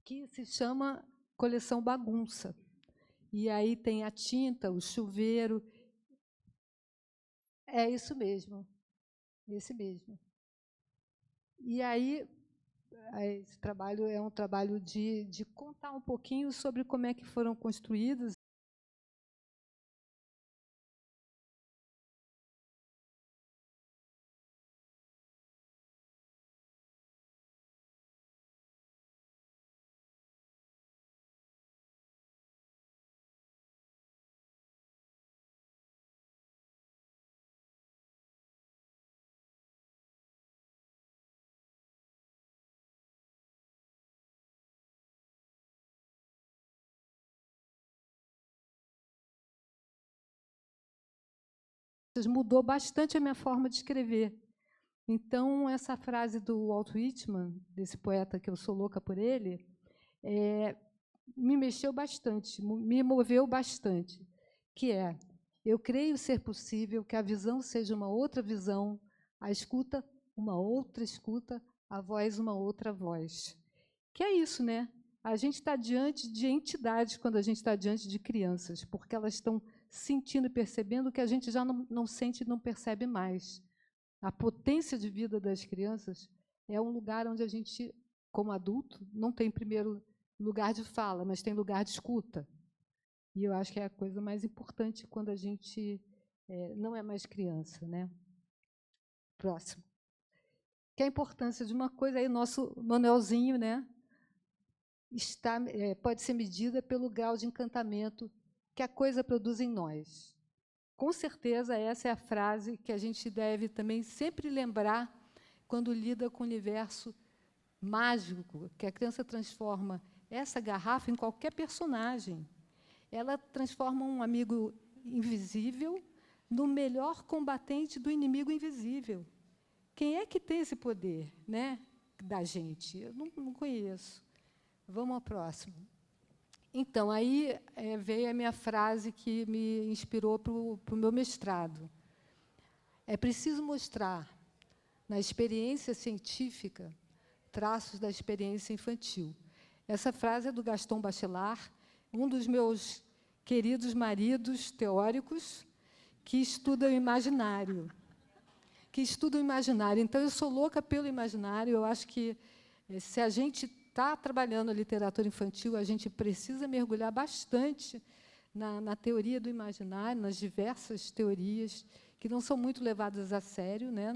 que se chama Coleção Bagunça. E aí tem a tinta, o chuveiro. É isso mesmo, esse mesmo. E aí, esse trabalho é um trabalho de contar um pouquinho sobre como é que foram construídos. Mudou bastante a minha forma de escrever. Então, essa frase do Walt Whitman, desse poeta que eu sou louca por ele, me mexeu bastante, me moveu bastante, que é: eu creio ser possível que a visão seja uma outra visão, a escuta uma outra escuta, a voz uma outra voz. Que é isso, né? A gente está diante de entidades quando a gente está diante de crianças, porque elas estão sentindo e percebendo o que a gente já não sente e não percebe mais. A potência de vida das crianças é um lugar onde a gente, como adulto, não tem primeiro lugar de fala, mas tem lugar de escuta. E eu acho que é a coisa mais importante quando a gente não é mais criança, né? Próximo. Que é a importância de uma coisa aí, nosso Manuelzinho, né? Pode ser medida pelo grau de encantamento que a coisa produz em nós. Com certeza, essa é a frase que a gente deve também sempre lembrar quando lida com o universo mágico, que a criança transforma essa garrafa em qualquer personagem. Ela transforma um amigo invisível no melhor combatente do inimigo invisível. Quem é que tem esse poder, né, da gente? Eu não conheço. Vamos ao próximo. Então, aí veio a minha frase que me inspirou para o meu mestrado. É preciso mostrar, na experiência científica, traços da experiência infantil. Essa frase é do Gaston Bachelard, um dos meus queridos maridos teóricos que estuda o imaginário. Então, eu sou louca pelo imaginário. Eu acho que, se a gente está trabalhando a literatura infantil, a gente precisa mergulhar bastante na teoria do imaginário, nas diversas teorias que não são muito levadas a sério, né,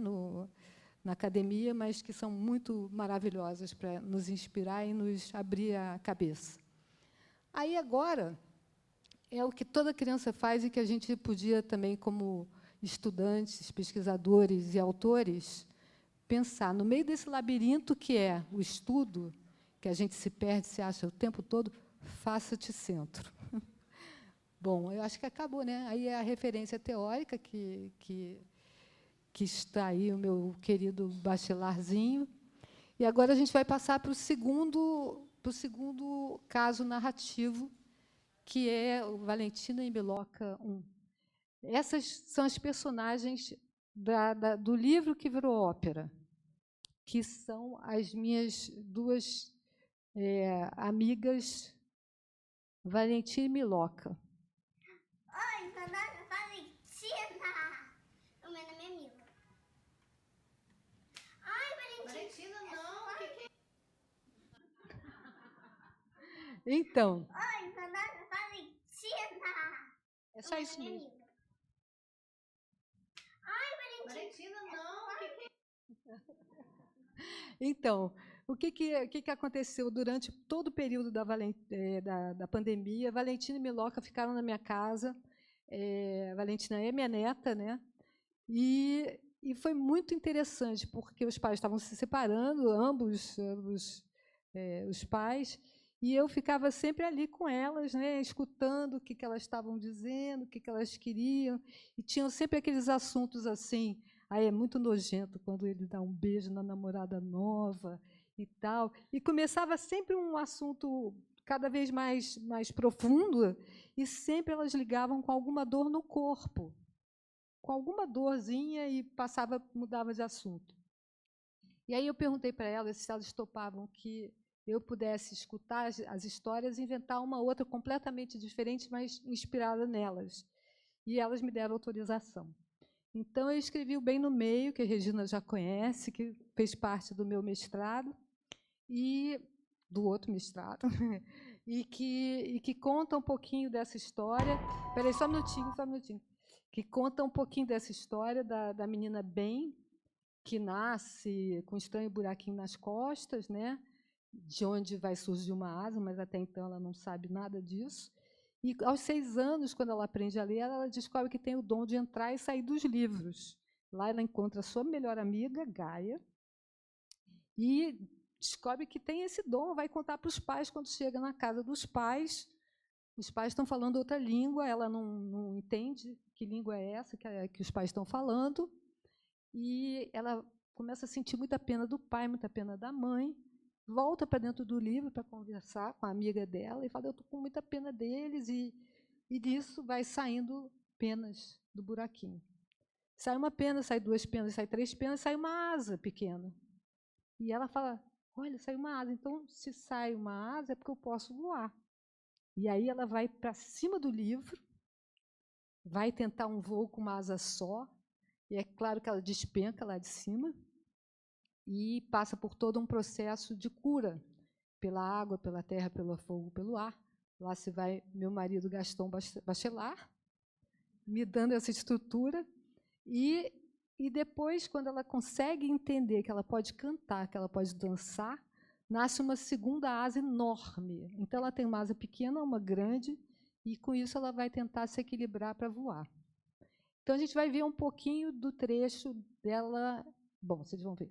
na academia, mas que são muito maravilhosas para nos inspirar e nos abrir a cabeça. Aí, agora, é o que toda criança faz e que a gente podia também, como estudantes, pesquisadores e autores, pensar no meio desse labirinto que é o estudo, que a gente se perde, se acha o tempo todo, faça-te centro. Bom, eu acho que acabou, né? Aí é a referência teórica que está aí, o meu querido Bachelardzinho. E agora a gente vai passar para o segundo caso narrativo, que é o Valentina e Miloca 1. Essas são as personagens do livro que virou ópera, que são as minhas duas amigas, Valentina e Miloca. Oi, meu nome é Valentina. O meu nome é Mila. Ai, Valentina, não. Então. Oi, meu nome é Valentina. É só isso mesmo. Ai, Valentina, não. Então, o que aconteceu durante todo o período da pandemia? Valentina e Miloca ficaram na minha casa. Valentina é minha neta, né? E foi muito interessante, porque os pais estavam se separando, ambos os pais, e eu ficava sempre ali com elas, né, escutando o que elas estavam dizendo, o que elas queriam, e tinham sempre aqueles assuntos assim. Aí é muito nojento quando ele dá um beijo na namorada nova e tal. E começava sempre um assunto cada vez mais profunda, e sempre elas ligavam com alguma dor no corpo, com alguma dorzinha, e mudava de assunto. E aí eu perguntei para elas se elas topavam que eu pudesse escutar as histórias e inventar uma outra completamente diferente, mas inspirada nelas. E elas me deram autorização. Então, eu escrevi o Bem no Meio, que a Regina já conhece, que fez parte do meu mestrado, e do outro mestrado, e que conta um pouquinho dessa história. Espera aí, só um minutinho. Que conta um pouquinho dessa história da menina Bem, que nasce com um estranho buraquinho nas costas, né? De onde vai surgir uma asa, mas até então ela não sabe nada disso. E, aos 6 anos, quando ela aprende a ler, ela descobre que tem o dom de entrar e sair dos livros. Lá ela encontra a sua melhor amiga, Gaia, e descobre que tem esse dom, vai contar para os pais. Quando chega na casa dos pais, os pais estão falando outra língua, ela não entende que língua é essa que os pais estão falando, e ela começa a sentir muita pena do pai, muita pena da mãe, volta para dentro do livro para conversar com a amiga dela e fala: eu estou com muita pena deles, e disso vai saindo penas do buraquinho. Sai uma pena, sai 2 penas, sai 3 penas, sai uma asa pequena. E ela fala: olha, saiu uma asa, então se sai uma asa é porque eu posso voar. E aí ela vai para cima do livro, vai tentar um voo com uma asa só, e é claro que ela despenca lá de cima, e passa por todo um processo de cura, pela água, pela terra, pelo fogo, pelo ar. Lá se vai meu marido Gaston Bachelard, me dando essa estrutura, e depois, quando ela consegue entender que ela pode cantar, que ela pode dançar, nasce uma segunda asa enorme. Então, ela tem uma asa pequena, uma grande, e, com isso, ela vai tentar se equilibrar para voar. Então, a gente vai ver um pouquinho do trecho dela. Bom, vocês vão ver.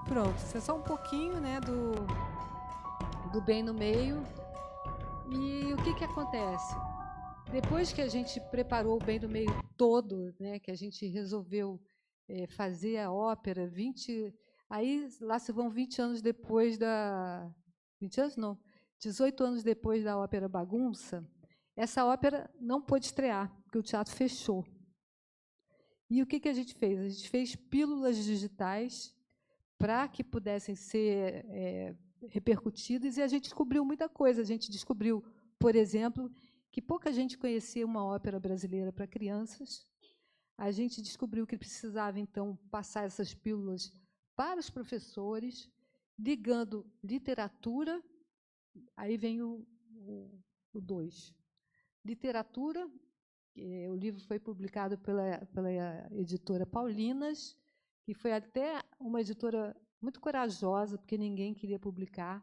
Pronto, isso é só um pouquinho, né, do Bem no Meio. E o que acontece? Depois que a gente preparou o Bem no Meio todo, né, que a gente resolveu fazer a ópera, aí lá se vão 20 anos depois 20 anos não, 18 anos depois da ópera Bagunça, essa ópera não pôde estrear, porque o teatro fechou. E o que a gente fez? A gente fez pílulas digitais para que pudessem ser repercutidas, e a gente descobriu muita coisa. A gente descobriu, por exemplo, que pouca gente conhecia uma ópera brasileira para crianças. A gente descobriu que precisava, então, passar essas pílulas para os professores, ligando literatura. Aí vem o 2. Literatura, o livro foi publicado pela editora Paulinas, que foi até uma editora muito corajosa, porque ninguém queria publicar,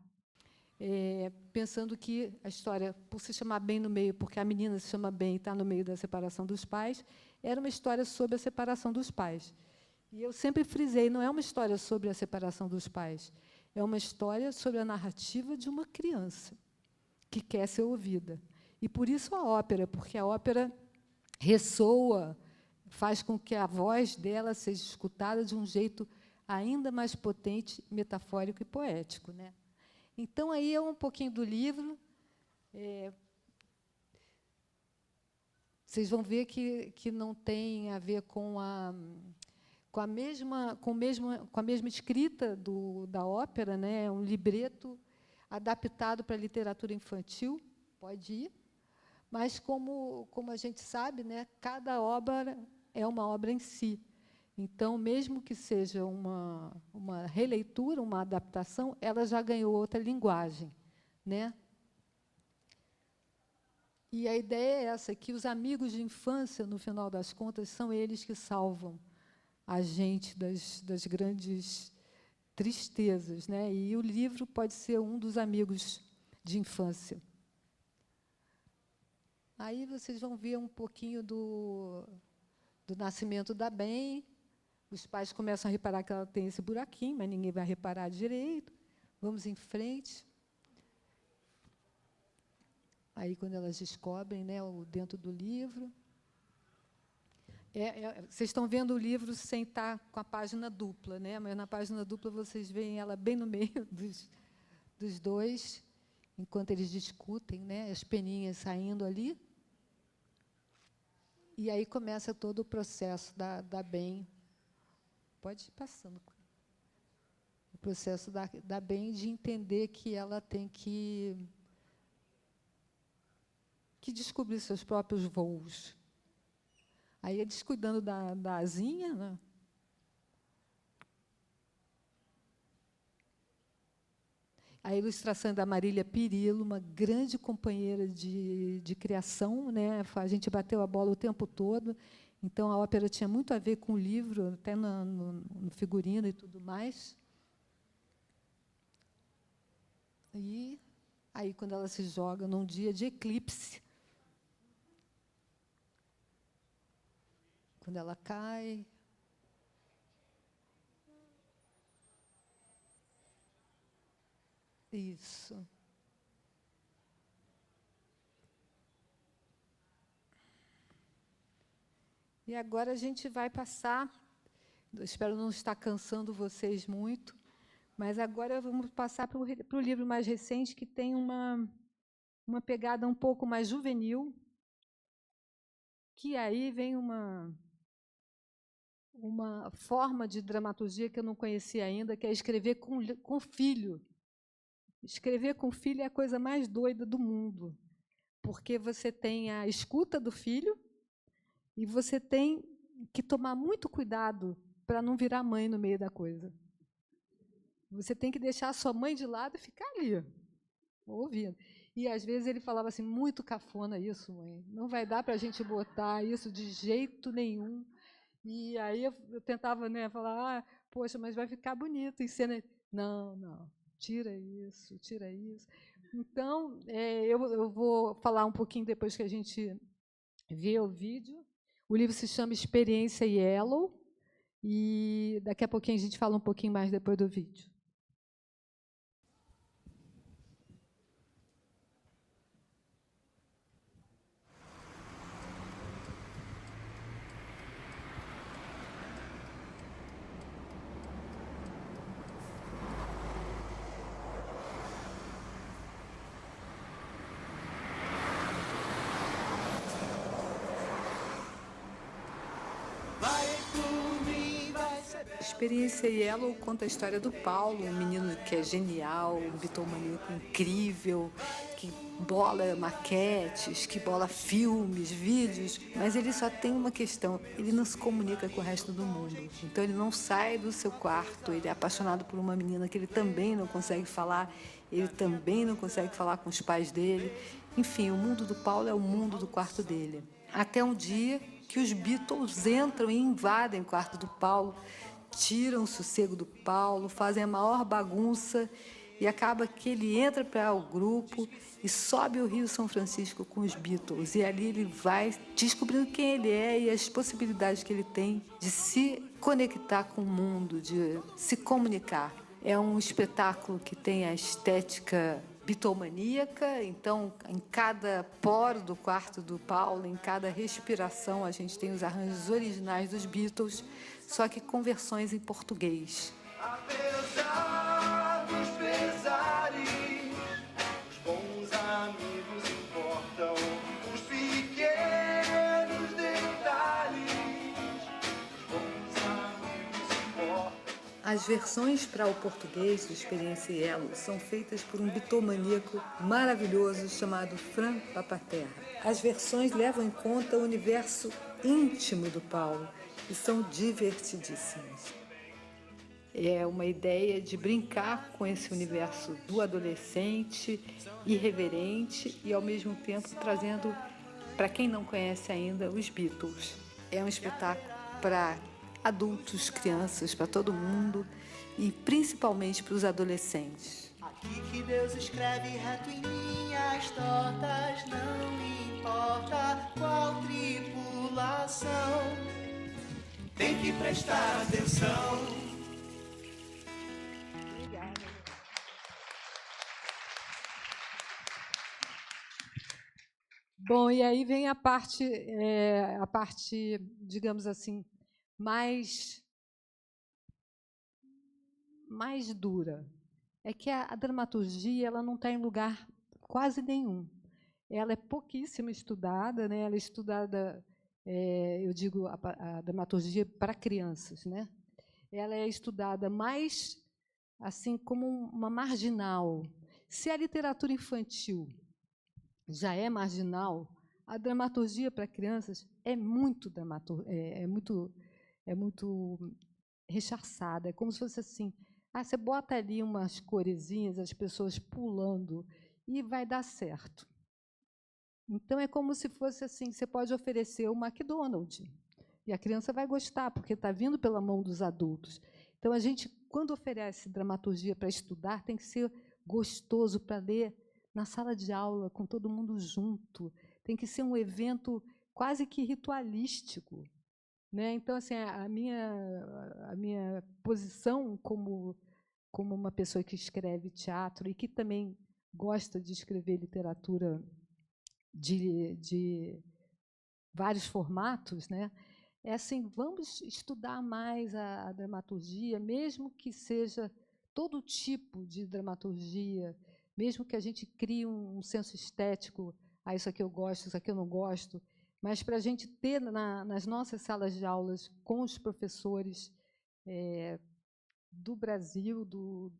pensando que a história, por se chamar Bem no Meio, porque a menina se chama Bem e está no meio da separação dos pais, era uma história sobre a separação dos pais. E eu sempre frisei, não é uma história sobre a separação dos pais, é uma história sobre a narrativa de uma criança, que quer ser ouvida. E por isso a ópera, porque a ópera ressoa, faz com que a voz dela seja escutada de um jeito ainda mais potente, metafórico e poético, né? Então, aí é um pouquinho do livro. Vocês vão ver que não tem a ver com a mesma escrita da ópera, né? É um libreto adaptado para a literatura infantil, pode ir, mas, como a gente sabe, né, cada obra é uma obra em si. Então, mesmo que seja uma releitura, uma adaptação, ela já ganhou outra linguagem, né? E a ideia é essa, que os amigos de infância, no final das contas, são eles que salvam a gente das grandes tristezas, né? E o livro pode ser um dos amigos de infância. Aí vocês vão ver um pouquinho do nascimento da Ben. Os pais começam a reparar que ela tem esse buraquinho, mas ninguém vai reparar direito. Vamos em frente. Aí, quando elas descobrem, né, dentro do livro. Vocês estão vendo o livro sem estar com a página dupla, né? Mas na página dupla vocês veem ela bem no meio dos dois, enquanto eles discutem, né, as peninhas saindo ali. E aí começa todo o processo da Ben. Pode ir passando. O processo da Ben de entender que ela tem que descobrir seus próprios voos. Aí, eles cuidando da asinha, né? A ilustração é da Marília Pirillo, uma grande companheira de criação, né? A gente bateu a bola o tempo todo, então a ópera tinha muito a ver com o livro, até no figurino e tudo mais. E aí, quando ela se joga num dia de eclipse, quando ela cai, isso. E agora a gente vai passar, eu espero não estar cansando vocês muito, mas agora vamos passar para o livro mais recente, que tem uma pegada um pouco mais juvenil, que aí vem uma forma de dramaturgia que eu não conhecia ainda, que é escrever com filho. Escrever com filho é a coisa mais doida do mundo, porque você tem a escuta do filho e você tem que tomar muito cuidado para não virar mãe no meio da coisa. Você tem que deixar a sua mãe de lado e ficar ali, ouvindo. E, às vezes, ele falava assim, muito cafona isso, mãe. Não vai dar para a gente botar isso de jeito nenhum. E aí eu tentava, né, falar, poxa, mas vai ficar bonito em cena. Não, tira isso, tira isso. Então, eu vou falar um pouquinho depois que a gente vê o vídeo. O livro se chama Experiência Yellow, e daqui a pouquinho a gente fala um pouquinho mais depois do vídeo. Experiência Yellow conta a história do Paulo, um menino que é genial, um bitomaníaco incrível, que bola maquetes, que bola filmes, vídeos, mas ele só tem uma questão, ele não se comunica com o resto do mundo. Então ele não sai do seu quarto, ele é apaixonado por uma menina que ele também não consegue falar, ele também não consegue falar com os pais dele. Enfim, o mundo do Paulo é o mundo do quarto dele. Até um dia que os Beatles entram e invadem o quarto do Paulo, tiram o sossego do Paulo, fazem a maior bagunça e acaba que ele entra para o grupo e sobe o Rio São Francisco com os Beatles. E ali ele vai descobrindo quem ele é e as possibilidades que ele tem de se conectar com o mundo, de se comunicar. É um espetáculo que tem a estética bitomaníaca, então, em cada poro do quarto do Paulo, em cada respiração, a gente tem os arranjos originais dos Beatles, só que com versões em português. Apesar dos pesares, os bons amigos importam, os pequenos detalhes, os bons amigos importam. As versões para o português do Experiência Elo são feitas por um bitomaníaco maravilhoso chamado Fran Papaterra. As versões levam em conta o universo íntimo do Paulo e são divertidíssimas. É uma ideia de brincar com esse universo do adolescente, irreverente e, ao mesmo tempo, trazendo, para quem não conhece ainda, os Beatles. É um espetáculo para adultos, crianças, para todo mundo e principalmente para os adolescentes. Aqui que Deus escreve reto em linhas tortas, não importa qual tripulação, tem que prestar atenção. Bom, e aí vem a parte, digamos assim, mais dura. É que a dramaturgia ela não está em lugar quase nenhum. Ela é pouquíssimo estudada, né? Ela é estudada, eu digo, a dramaturgia para crianças, né? Ela é estudada mais assim como uma marginal. Se a literatura infantil já é marginal, a dramaturgia para crianças é muito rechaçada. É como se fosse assim, você bota ali umas coresinhas, as pessoas pulando, e vai dar certo. Então, é como se fosse assim, você pode oferecer o McDonald's, e a criança vai gostar, porque está vindo pela mão dos adultos. Então, a gente, quando oferece dramaturgia para estudar, tem que ser gostoso para ler na sala de aula, com todo mundo junto. Tem que ser um evento quase que ritualístico, né? Então, assim, a minha posição como uma pessoa que escreve teatro e que também gosta de escrever literatura de vários formatos, né? É assim, vamos estudar mais a dramaturgia, mesmo que seja todo tipo de dramaturgia, mesmo que a gente crie um senso estético, isso aqui eu gosto, isso aqui eu não gosto, mas para a gente ter nas nossas salas de aulas com os professores do Brasil,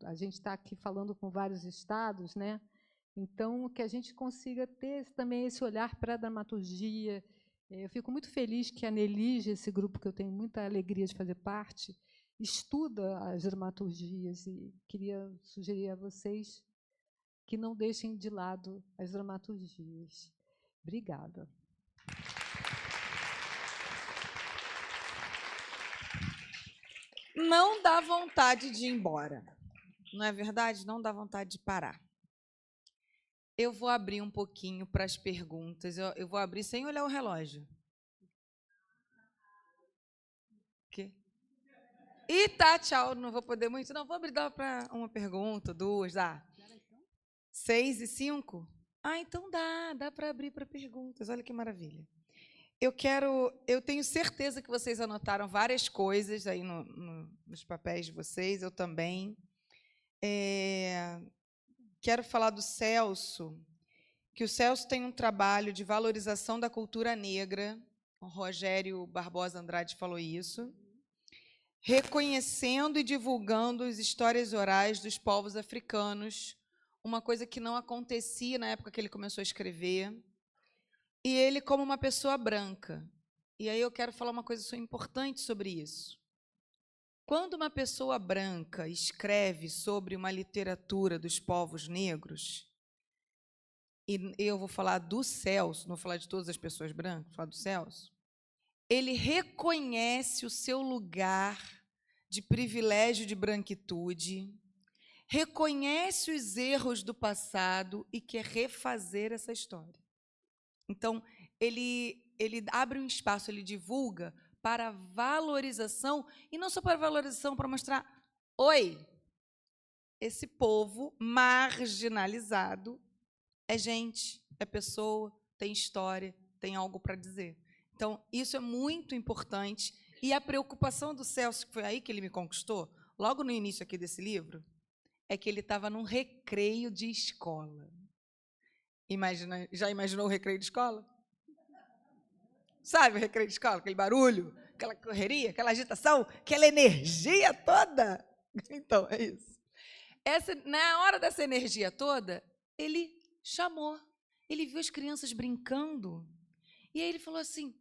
a gente está aqui falando com vários estados, né? Então, que a gente consiga ter também esse olhar para a dramaturgia. Eu fico muito feliz que a Nelige, esse grupo que eu tenho muita alegria de fazer parte, estuda as dramaturgias e queria sugerir a vocês que não deixem de lado as dramaturgias. Obrigada. Não dá vontade de ir embora. Não é verdade? Não dá vontade de parar. Eu vou abrir um pouquinho para as perguntas. Eu vou abrir sem olhar o relógio. Quê? E tá, tchau. Não vou poder muito. Não, vou abrir para uma pergunta, duas, dá. 6:05? Então dá para abrir para perguntas. Olha que maravilha. Eu tenho certeza que vocês anotaram várias coisas aí nos papéis de vocês, eu também. Quero falar do Celso, que o Celso tem um trabalho de valorização da cultura negra, o Rogério Barbosa Andrade falou isso, reconhecendo e divulgando as histórias orais dos povos africanos, uma coisa que não acontecia na época que ele começou a escrever, e ele como uma pessoa branca. E aí eu quero falar uma coisa importante sobre isso. Quando uma pessoa branca escreve sobre uma literatura dos povos negros, e eu vou falar do Celso, não vou falar de todas as pessoas brancas, vou falar do Celso, ele reconhece o seu lugar de privilégio de branquitude, reconhece os erros do passado e quer refazer essa história. Então, ele abre um espaço, ele divulga para valorização, e não só para valorização, para mostrar, oi, esse povo marginalizado é gente, é pessoa, tem história, tem algo para dizer. Então, isso é muito importante. E a preocupação do Celso, que foi aí que ele me conquistou, logo no início aqui desse livro, é que ele estava num recreio de escola. Já imaginou o recreio de escola? Sabe o recreio de escola? Aquele barulho, aquela correria, aquela agitação, aquela energia toda. Então, é isso. Na hora dessa energia toda, ele chamou. Ele viu as crianças brincando. E aí ele falou assim,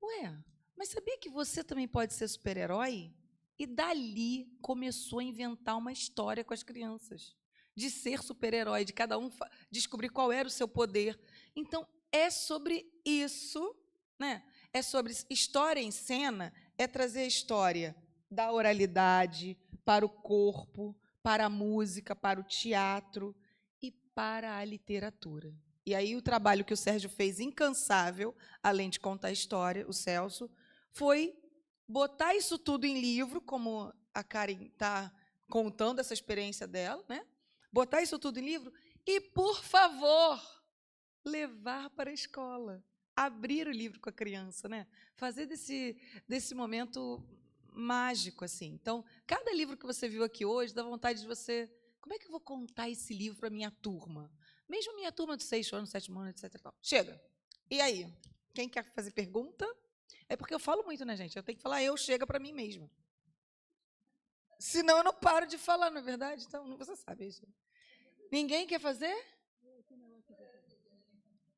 ué, mas sabia que você também pode ser super-herói? E dali começou a inventar uma história com as crianças, de ser super-herói, de cada um descobrir qual era o seu poder. Então, é sobre isso, né? É sobre história em cena, é trazer a história da oralidade para o corpo, para a música, para o teatro e para a literatura. E aí o trabalho que o Sérgio fez incansável, além de contar a história, o Celso, foi botar isso tudo em livro, como a Karen está contando essa experiência dela, né? Botar isso tudo em livro e, por favor, levar para a escola, abrir o livro com a criança, né? Fazer desse momento mágico, assim. Então, cada livro que você viu aqui hoje dá vontade de você... Como é que eu vou contar esse livro para a minha turma? Mesmo minha turma do 6º ano, 7º ano, etc. Chega. E aí? Quem quer fazer pergunta? É porque eu falo muito, né, gente? Eu tenho que falar, chega para mim mesma. Senão eu não paro de falar, não é verdade? Então, você sabe isso. Ninguém quer fazer?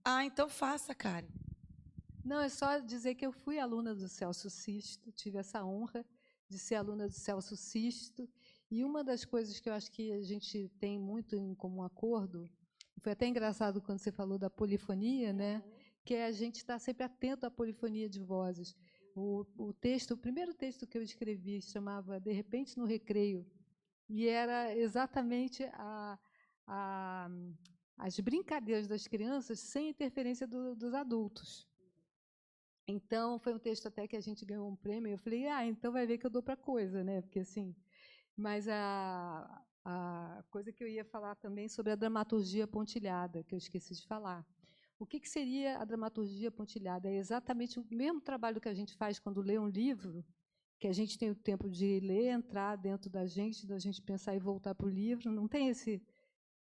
Ah, então faça, Karen. Não, é só dizer que eu fui aluna do Celso Sisto, tive essa honra de ser aluna do Celso Sisto, e uma das coisas que eu acho que a gente tem muito em comum acordo, foi até engraçado quando você falou da polifonia, né? Que é a gente estar sempre atento à polifonia de vozes. O primeiro texto que eu escrevi chamava De Repente no Recreio, e era exatamente as brincadeiras das crianças sem interferência dos adultos. Então, foi um texto até que a gente ganhou um prêmio, e eu falei, então vai ver que eu dou para coisa, né? Porque assim, mas a coisa que eu ia falar também sobre a dramaturgia pontilhada, que eu esqueci de falar. O que seria a dramaturgia pontilhada? É exatamente o mesmo trabalho que a gente faz quando lê um livro, que a gente tem o tempo de ler, entrar dentro da gente pensar e voltar para o livro. Não tem esse...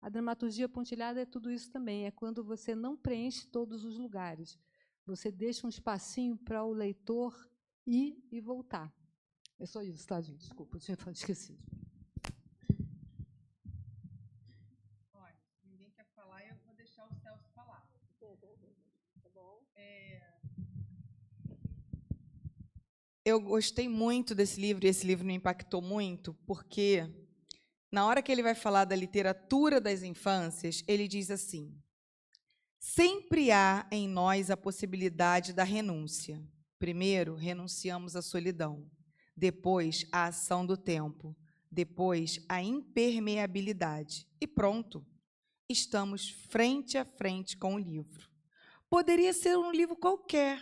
A dramaturgia pontilhada é tudo isso também, é quando você não preenche todos os lugares. Você deixa um espacinho para o leitor ir e voltar. É só isso, tá, gente? Desculpa, eu tinha esquecido. Olha, se ninguém quer falar, eu vou deixar o Celso falar. Tá bom? Eu gostei muito desse livro, e esse livro me impactou muito, porque na hora que ele vai falar da literatura das infâncias, ele diz assim: sempre há em nós a possibilidade da renúncia. Primeiro, renunciamos à solidão. Depois, à ação do tempo. Depois, à impermeabilidade. E pronto, estamos frente a frente com o livro. Poderia ser um livro qualquer,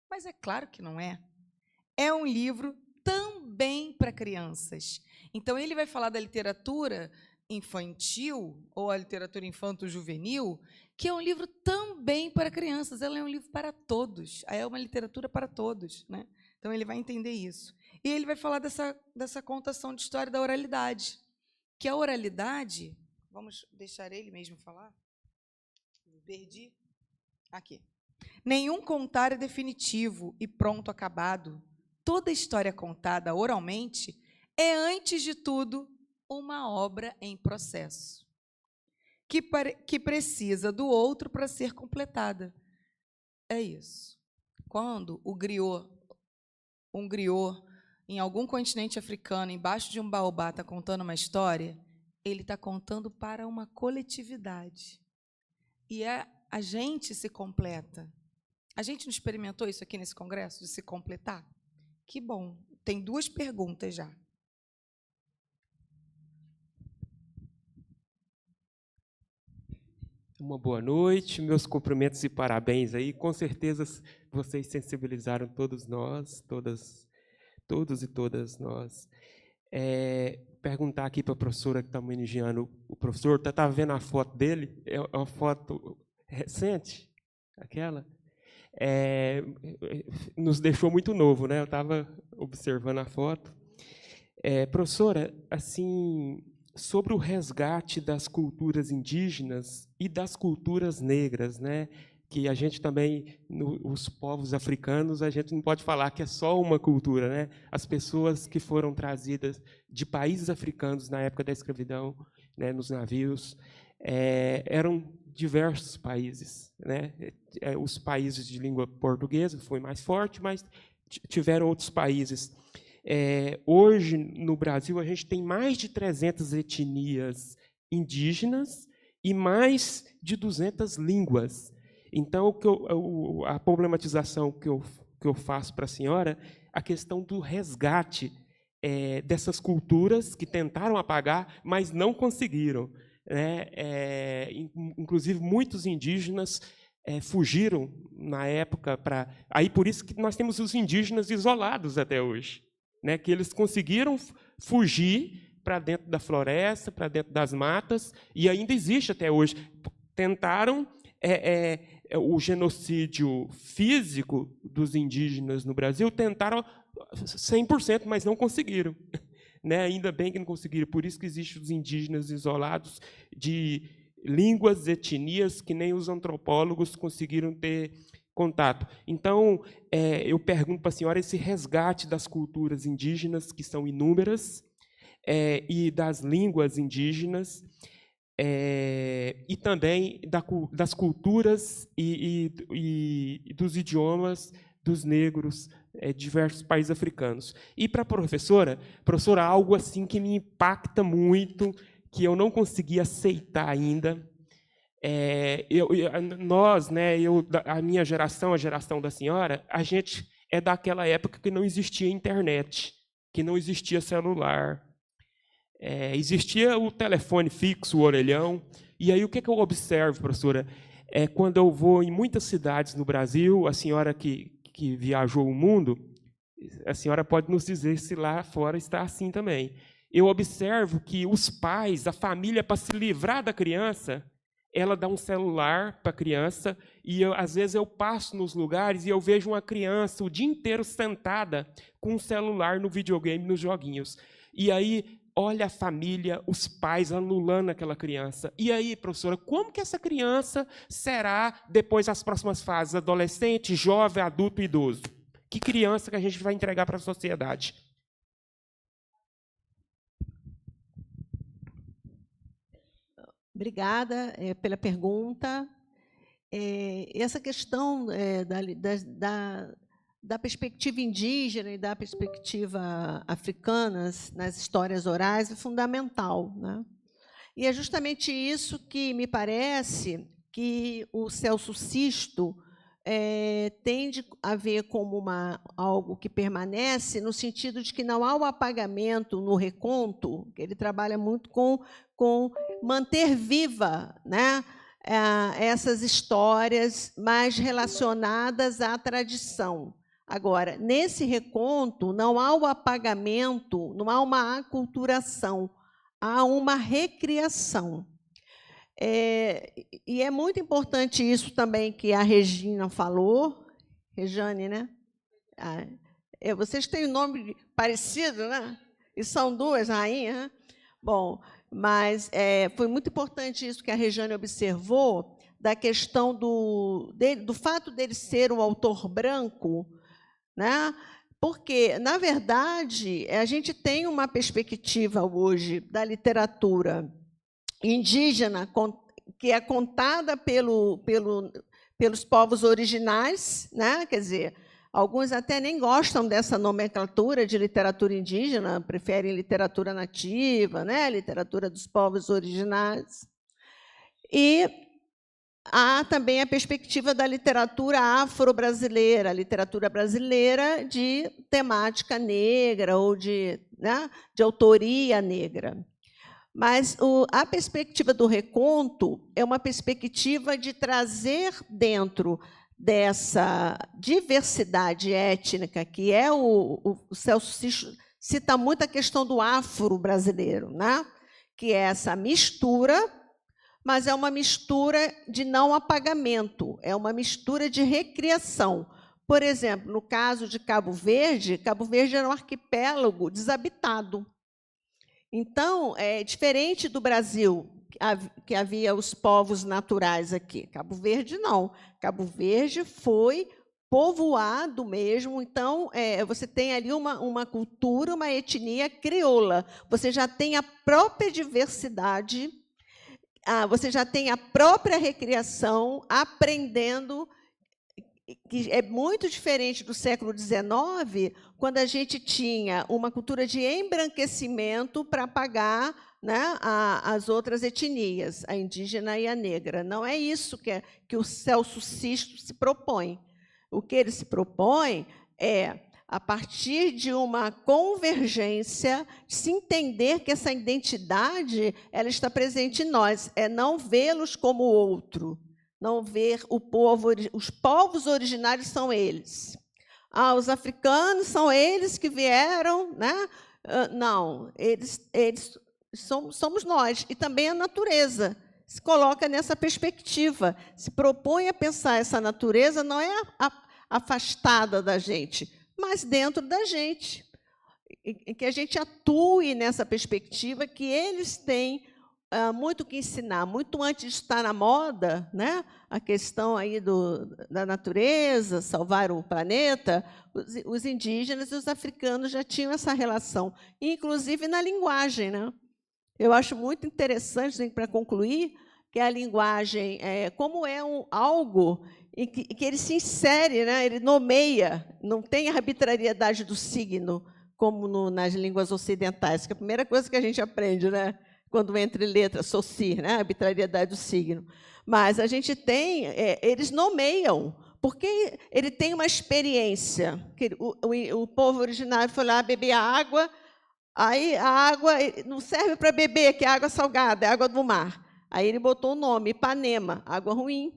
mas é claro que não é. É um livro também para crianças. Então, ele vai falar da literatura infantil, ou a literatura infanto-juvenil, que é um livro também para crianças. Ela é um livro para todos. É uma literatura para todos, né? Então, ele vai entender isso. E ele vai falar dessa contação de história da oralidade. Que a oralidade... Vamos deixar ele mesmo falar? Perdi. Aqui. Nenhum contar é definitivo e pronto, acabado. Toda história contada oralmente é, antes de tudo, uma obra em processo, que precisa do outro para ser completada. É isso. Quando um griot, em algum continente africano, embaixo de um baobá, está contando uma história, ele está contando para uma coletividade. E a gente se completa. A gente não experimentou isso aqui nesse congresso, de se completar? Que bom. Tem 2 perguntas já. Uma boa noite, meus cumprimentos e parabéns aí. Com certeza vocês sensibilizaram todos nós, todos e todas nós. Perguntar aqui para a professora que está homenageando o professor, está vendo a foto dele? É uma foto recente, aquela? Nos deixou muito novo, né? Eu estava observando a foto. Professora, assim, sobre o resgate das culturas indígenas e das culturas negras, né? Que a gente também, os povos africanos, a gente não pode falar que é só uma cultura, né? As pessoas que foram trazidas de países africanos na época da escravidão, né, nos navios, eram diversos países, né? Os países de língua portuguesa foi mais forte, mas tiveram outros países. Hoje, no Brasil, a gente tem mais de 300 etnias indígenas e mais de 200 línguas. Então, a problematização que eu faço para a senhora, a questão do resgate dessas culturas que tentaram apagar, mas não conseguiram, né? Inclusive, muitos indígenas fugiram na época para... Aí, por isso que nós temos os indígenas isolados até hoje, né? Que eles conseguiram fugir para dentro da floresta, para dentro das matas, e ainda existe até hoje. Tentaram... o genocídio físico dos indígenas no Brasil, tentaram 100%, mas não conseguiram. Né? Ainda bem que não conseguiram. Por isso que existem os indígenas isolados de línguas, etnias, que nem os antropólogos conseguiram ter contato. Então, eu pergunto para a senhora esse resgate das culturas indígenas, que são inúmeras, e das línguas indígenas, e também das culturas e dos idiomas dos negros de diversos países africanos. E para a professora, algo assim que me impacta muito, que eu não consegui aceitar ainda. Nós, né, a minha geração, a geração da senhora, a gente é daquela época que não existia internet, que não existia celular. Existia o telefone fixo, o orelhão. E aí, o que eu observo, professora? Quando eu vou em muitas cidades no Brasil, a senhora que viajou o mundo, a senhora pode nos dizer se lá fora está assim também. Eu observo que os pais, a família, para se livrar da criança, ela dá um celular para a criança, e às vezes eu passo nos lugares e eu vejo uma criança o dia inteiro sentada com um celular no videogame, nos joguinhos. E aí... olha a família, os pais anulando aquela criança. E aí, professora, como que essa criança será depois das próximas fases? Adolescente, jovem, adulto e idoso? Que criança que a gente vai entregar para a sociedade? Obrigada pela pergunta. Essa questão da perspectiva indígena e da perspectiva africana nas histórias orais é fundamental, né? E é justamente isso que me parece que o Celso Sisto tende a ver como algo que permanece, no sentido de que não há o apagamento no reconto, que ele trabalha muito com manter viva, né, essas histórias mais relacionadas à tradição. Agora, nesse reconto, não há o apagamento, não há uma aculturação, há uma recriação. E é muito importante isso também que a Regina falou, Rejane, né? Vocês têm um nome parecido, né? E são duas rainhas, né? Bom, mas foi muito importante isso que a Rejane observou, da questão do fato dele ser um autor branco, né? Porque, na verdade, a gente tem uma perspectiva hoje da literatura indígena que é contada pelos povos originais, né? Quer dizer, alguns até nem gostam dessa nomenclatura de literatura indígena, preferem literatura nativa, né? Literatura dos povos originais. E há também a perspectiva da literatura afro-brasileira, a literatura brasileira de temática negra ou de autoria negra. Mas a perspectiva do reconto é uma perspectiva de trazer dentro dessa diversidade étnica, que o Celso cita muito a questão do afro-brasileiro, né? Que é essa mistura, mas é uma mistura de não apagamento, é uma mistura de recriação. Por exemplo, no caso de Cabo Verde era um arquipélago desabitado. Então, é diferente do Brasil, que havia os povos naturais aqui. Cabo Verde, não. Cabo Verde foi povoado mesmo, então você tem ali uma cultura, uma etnia crioula. Você já tem a própria diversidade, você já tem a própria recriação, aprendendo, que é muito diferente do século XIX, quando a gente tinha uma cultura de embranquecimento para apagar, né, as outras etnias, a indígena e a negra. Não é isso que o Celso Sisto se propõe. O que ele se propõe é, a partir de uma convergência, se entender que essa identidade ela está presente em nós, é não vê-los como outro, não ver o povo, os povos originários são eles. Os africanos são eles que vieram, né? Não, eles somos nós, e também a natureza. Se coloca nessa perspectiva, se propõe a pensar essa natureza, não é afastada da gente, mas dentro da gente. E que a gente atue nessa perspectiva, que eles têm muito que ensinar, muito antes de estar na moda, né? A questão aí da natureza, salvar o planeta, os indígenas e os africanos já tinham essa relação, inclusive na linguagem, né? Eu acho muito interessante, para concluir, que a linguagem, como é algo em que ele se insere, né? Ele nomeia, não tem a arbitrariedade do signo, como nas línguas ocidentais, que é a primeira coisa que a gente aprende, né? Quando entra em letra, soci, né? A arbitrariedade do signo. Mas a gente tem, eles nomeiam, porque ele tem uma experiência. Que o povo originário foi lá beber a água, aí a água não serve para beber, que é água salgada, é água do mar. Aí ele botou o nome, Ipanema, água ruim.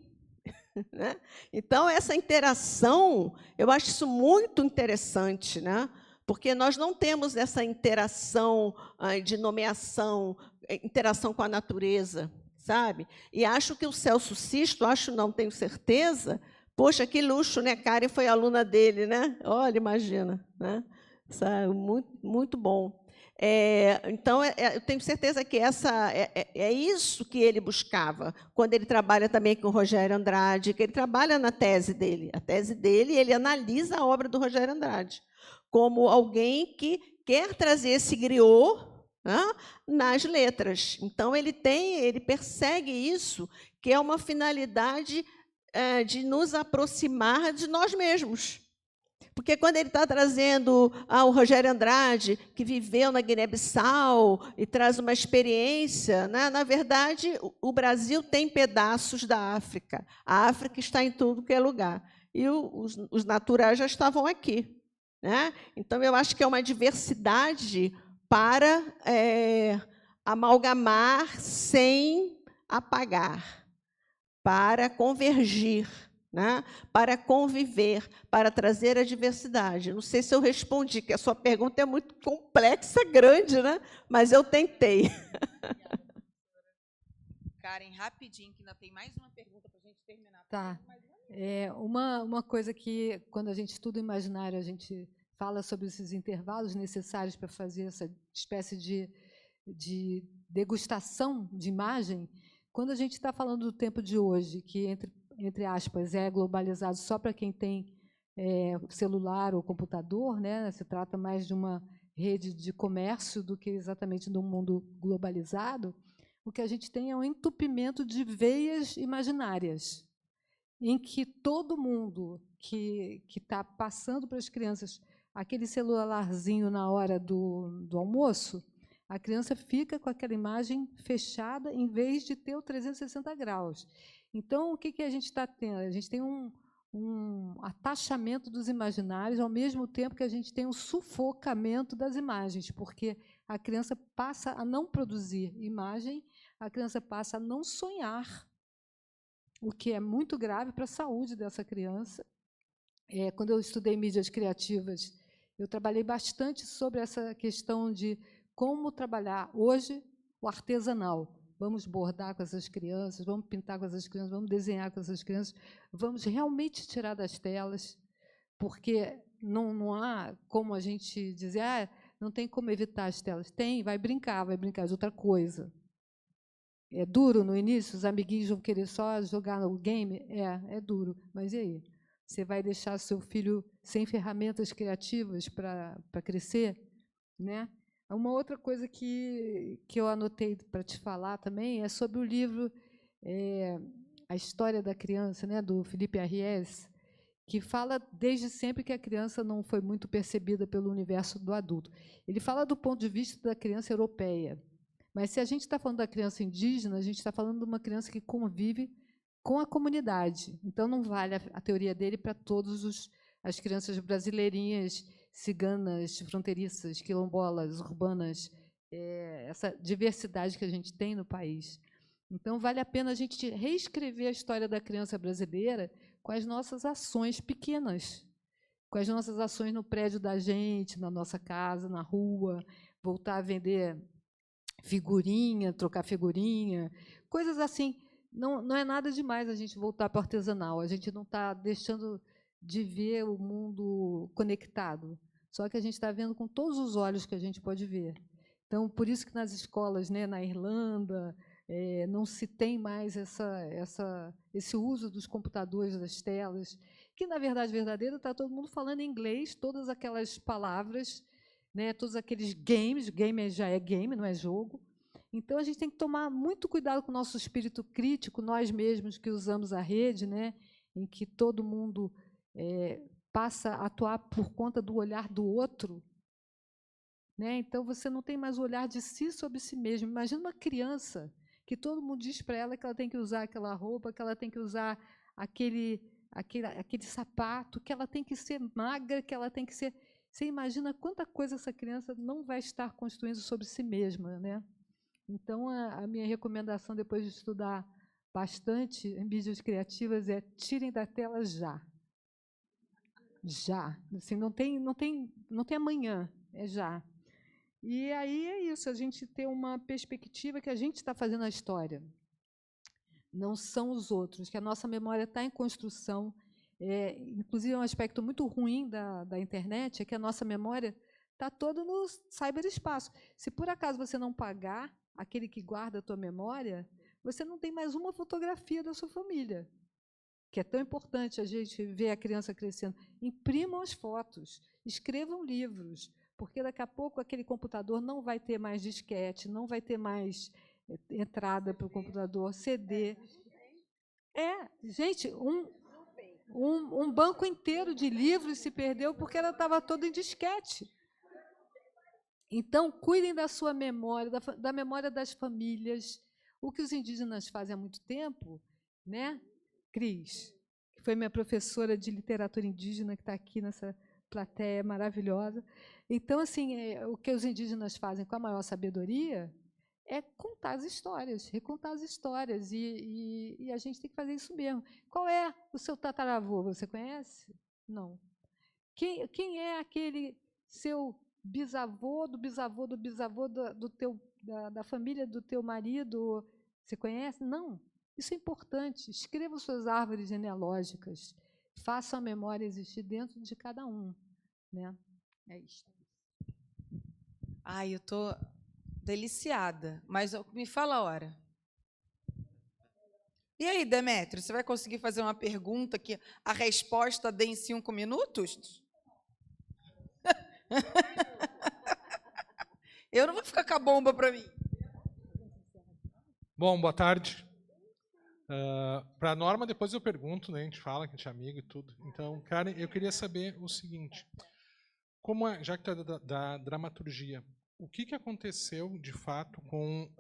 Né? Então, essa interação, eu acho isso muito interessante, né? Porque nós não temos essa interação de nomeação, interação com a natureza, sabe? E acho que o Celso Sisto, não tenho certeza, poxa, que luxo, né? Karen foi aluna dele, né? Olha, imagina, né? Sabe? Muito, muito bom. Então, eu tenho certeza que é isso que ele buscava, quando ele trabalha também com o Rogério Andrade, que ele trabalha na tese dele. A tese dele, ele analisa a obra do Rogério Andrade como alguém que quer trazer esse griot, né, nas letras. Então, ele persegue isso, que é uma finalidade de nos aproximar de nós mesmos. Porque quando ele está trazendo o Rogério Andrade, que viveu na Guiné-Bissau e traz uma experiência, né? Na verdade, o Brasil tem pedaços da África. A África está em tudo que é lugar. E os naturais já estavam aqui. Né? Então, eu acho que é uma diversidade para amalgamar sem apagar, para convergir, né? Para conviver, para trazer a diversidade. Não sei se eu respondi, que a sua pergunta é muito complexa, grande, né? Mas eu tentei. Karen, rapidinho, que ainda tem mais uma pergunta para a gente terminar. Tá. Uma coisa que, quando a gente estuda o imaginário, a gente fala sobre esses intervalos necessários para fazer essa espécie de degustação de imagem. Quando a gente está falando do tempo de hoje, que, entre aspas, é globalizado só para quem tem celular ou computador, né? Se trata mais de uma rede de comércio do que exatamente de um mundo globalizado, o que a gente tem é um entupimento de veias imaginárias, em que todo mundo que está passando para as crianças aquele celularzinho na hora do almoço, a criança fica com aquela imagem fechada em vez de ter o 360 graus. Então, o que a gente está tendo? A gente tem um atachamento dos imaginários, ao mesmo tempo que a gente tem um sufocamento das imagens, porque a criança passa a não produzir imagem, a criança passa a não sonhar, o que é muito grave para a saúde dessa criança. Quando eu estudei mídias criativas eu trabalhei bastante sobre essa questão de como trabalhar hoje o artesanal. Vamos bordar com essas crianças, vamos pintar com essas crianças, vamos desenhar com essas crianças, vamos realmente tirar das telas, porque não há como a gente dizer, não tem como evitar as telas. Tem, vai brincar de outra coisa. É duro no início, os amiguinhos vão querer só jogar no game? É duro, mas e aí? Você vai deixar seu filho sem ferramentas criativas para crescer? Né? Uma outra coisa que eu anotei para te falar também é sobre o livro A História da Criança, né, do Felipe Arries, que fala desde sempre que a criança não foi muito percebida pelo universo do adulto. Ele fala do ponto de vista da criança europeia, mas se a gente está falando da criança indígena, a gente está falando de uma criança que convive com a comunidade. Então, não vale a teoria dele para todas as crianças brasileirinhas, ciganas, fronteiriças, quilombolas, urbanas, essa diversidade que a gente tem no país. Então, vale a pena a gente reescrever a história da criança brasileira com as nossas ações pequenas, com as nossas ações no prédio da gente, na nossa casa, na rua, voltar a vender figurinha, trocar figurinha, coisas assim. Não é nada demais a gente voltar para o artesanal, a gente não está deixando de ver o mundo conectado, só que a gente está vendo com todos os olhos que a gente pode ver. Então, por isso que nas escolas, né, na Irlanda, não se tem mais esse uso dos computadores, das telas, que, na verdade verdadeira, está todo mundo falando em inglês, todas aquelas palavras, né, todos aqueles games, game já é game, não é jogo. Então, a gente tem que tomar muito cuidado com o nosso espírito crítico, nós mesmos que usamos a rede, né, em que todo mundo passa a atuar por conta do olhar do outro. Né? Então, você não tem mais o olhar de si sobre si mesmo. Imagina uma criança que todo mundo diz para ela que ela tem que usar aquela roupa, que ela tem que usar aquele sapato, que ela tem que ser magra, que ela tem que ser... Você imagina quanta coisa essa criança não vai estar construindo sobre si mesma, né? Então, a minha recomendação, depois de estudar bastante em mídias criativas, é tirem da tela já. Já. Assim, não tem amanhã, é já. E aí é isso, a gente ter uma perspectiva que a gente está fazendo a história. Não são os outros, que a nossa memória está em construção. Inclusive, um aspecto muito ruim da internet é que a nossa memória está toda no cyberespaço. Se, por acaso, você não pagar aquele que guarda a tua memória, você não tem mais uma fotografia da sua família, que é tão importante a gente ver a criança crescendo. Imprimam as fotos, escrevam livros, porque daqui a pouco aquele computador não vai ter mais disquete, não vai ter mais entrada para o computador, CD. Gente, um banco inteiro de livros se perdeu porque ela estava toda em disquete. Então, cuidem da sua memória, da memória das famílias. O que os indígenas fazem há muito tempo, né? Cris, que foi minha professora de literatura indígena, que está aqui nessa plateia maravilhosa. Então, assim, o que os indígenas fazem com a maior sabedoria é contar as histórias, recontar as histórias, e a gente tem que fazer isso mesmo. Qual é o seu tataravô? Você conhece? Não. Quem é aquele seu bisavô, do bisavô, do bisavô da família do teu marido? Você conhece? Não. Isso é importante. Escrevam suas árvores genealógicas. Façam a memória existir dentro de cada um. Né? É isso. Ai, eu estou deliciada. Mas me fala a hora. E aí, Demétrio, você vai conseguir fazer uma pergunta que a resposta dê em 5 minutos? Eu não vou ficar com a bomba para mim. Bom, boa tarde. Para a Norma, depois eu pergunto, né? A gente fala que a gente é amigo e tudo. Então, Karen, eu queria saber o seguinte. Já que tu é da dramaturgia, o que aconteceu, de fato, com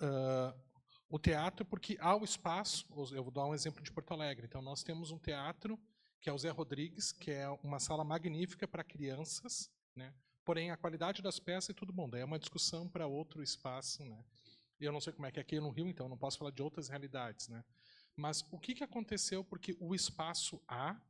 o teatro? Porque há o espaço, eu vou dar um exemplo de Porto Alegre. Então, nós temos um teatro, que é o Zé Rodrigues, que é uma sala magnífica para crianças, né? Porém, a qualidade das peças é tudo bom. Daí é uma discussão para outro espaço, né? Eu não sei como é que é aqui no Rio, então não posso falar de outras realidades, né? Mas o que aconteceu? Porque o espaço há,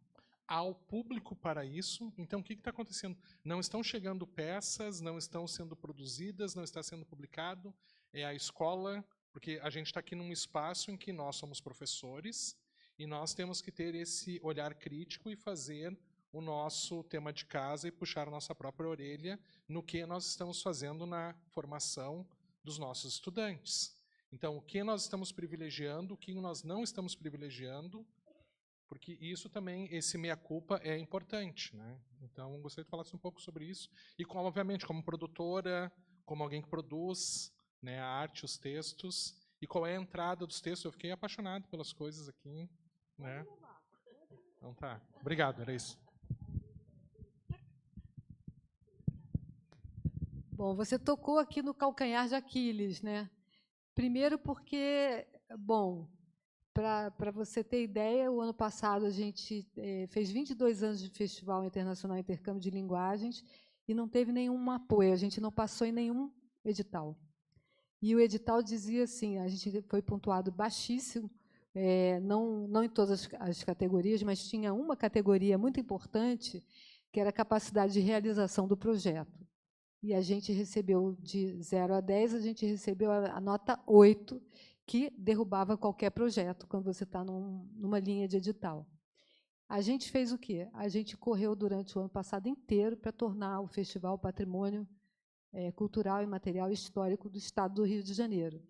há o público para isso. Então, o que está acontecendo? Não estão chegando peças, não estão sendo produzidas, não está sendo publicado. É a escola, porque a gente está aqui num espaço em que nós somos professores e nós temos que ter esse olhar crítico e fazer o nosso tema de casa e puxar a nossa própria orelha no que nós estamos fazendo na formação dos nossos estudantes. Então, o que nós estamos privilegiando, o que nós não estamos privilegiando, porque isso também, esse meia-culpa é importante, né? Então, gostaria que falasse um pouco sobre isso. E, obviamente, como produtora, como alguém que produz, né, a arte, os textos, e qual é a entrada dos textos. Eu fiquei apaixonado pelas coisas aqui, né? Então tá. Obrigado, era isso. Bom, você tocou aqui no calcanhar de Aquiles, né? Primeiro porque, bom, para você ter ideia, o ano passado a gente fez 22 anos de Festival Internacional Intercâmbio de Linguagens e não teve nenhum apoio, a gente não passou em nenhum edital. E o edital dizia assim, a gente foi pontuado baixíssimo, não em todas as categorias, mas tinha uma categoria muito importante, que era a capacidade de realização do projeto. E a gente recebeu de 0 a 10, a gente recebeu a nota 8, que derrubava qualquer projeto quando você está numa linha de edital. A gente fez o quê? A gente correu durante o ano passado inteiro para tornar o festival patrimônio cultural e material histórico do Estado do Rio de Janeiro.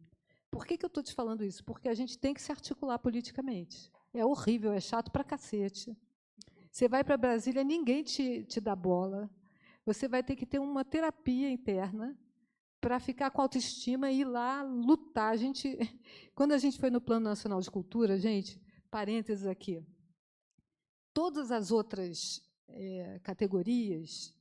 Por que eu estou te falando isso? Porque a gente tem que se articular politicamente. É horrível, é chato pra cacete. Você vai para Brasília, ninguém te dá bola. Você vai ter que ter uma terapia interna para ficar com autoestima e ir lá lutar. Quando a gente foi no Plano Nacional de Cultura, gente, parênteses aqui, todas as outras categorias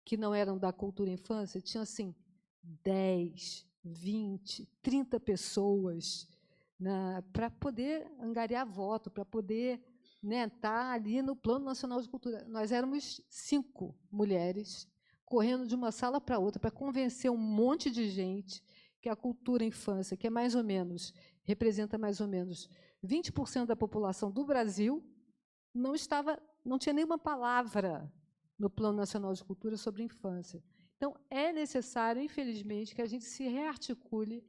que não eram da cultura e infância tinham assim 10, 20, 30 pessoas para poder angariar voto, para poder estar ali no Plano Nacional de Cultura. Nós éramos 5 mulheres correndo de uma sala para outra para convencer um monte de gente que a cultura e infância, que representa mais ou menos 20% da população do Brasil, não tinha nenhuma palavra no Plano Nacional de Cultura sobre infância. Então, é necessário, infelizmente, que a gente se rearticule,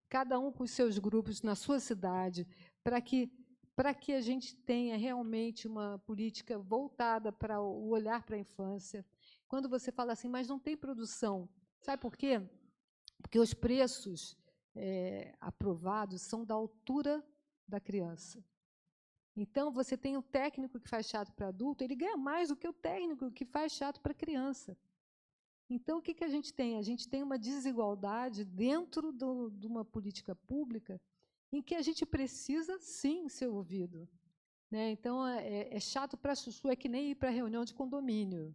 cada um com os seus grupos, na sua cidade, para que a gente tenha realmente uma política voltada para o olhar para a infância. Quando você fala assim, mas não tem produção, sabe por quê? Porque os preços aprovados são da altura da criança. Então, você tem o técnico que faz teatro para adulto, ele ganha mais do que o técnico que faz teatro para criança. Então, o que a gente tem? A gente tem uma desigualdade dentro de uma política pública em que a gente precisa, sim, ser ouvido. Né? Então, é chato para chuchu, é que nem ir para reunião de condomínio.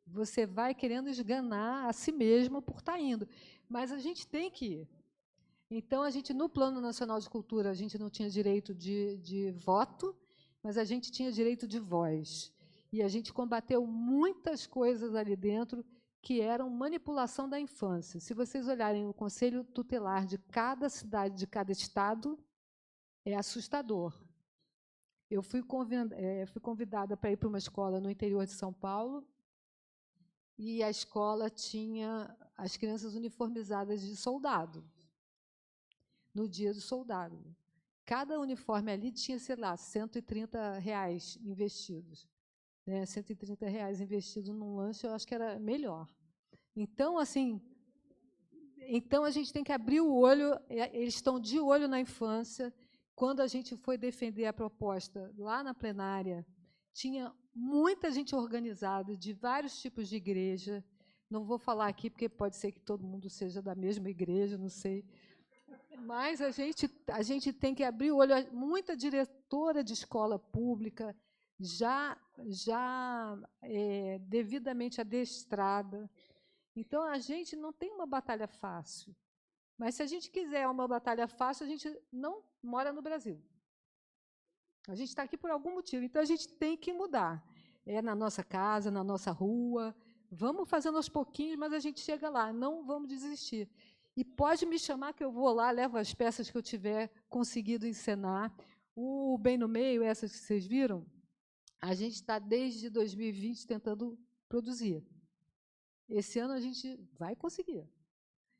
Você vai querendo esganar a si mesmo por estar indo. Mas a gente tem que ir. Então, no Plano Nacional de Cultura, a gente não tinha direito de voto, mas a gente tinha direito de voz. E a gente combateu muitas coisas ali dentro que eram manipulação da infância. Se vocês olharem o conselho tutelar de cada cidade, de cada estado, é assustador. Eu fui convidada para ir para uma escola no interior de São Paulo, e a escola tinha as crianças uniformizadas de soldado, no dia do soldado. Cada uniforme ali tinha, sei lá, R$130 investidos. R$130 investidos num lanche, eu acho que era melhor. Então, assim, a gente tem que abrir o olho, eles estão de olho na infância. Quando a gente foi defender a proposta lá na plenária, tinha muita gente organizada, de vários tipos de igreja. Não vou falar aqui, porque pode ser que todo mundo seja da mesma igreja, não sei. Mas a gente tem que abrir o olho. Muita diretora de escola pública, já devidamente adestrada. Então, a gente não tem uma batalha fácil. Mas, se a gente quiser uma batalha fácil, a gente não mora no Brasil. A gente está aqui por algum motivo. Então, a gente tem que mudar. É na nossa casa, na nossa rua. Vamos fazendo aos pouquinhos, mas a gente chega lá. Não vamos desistir. E pode me chamar que eu vou lá, levo as peças que eu tiver conseguido encenar. O Bem no Meio, essas que vocês viram, a gente está desde 2020 tentando produzir. Esse ano a gente vai conseguir.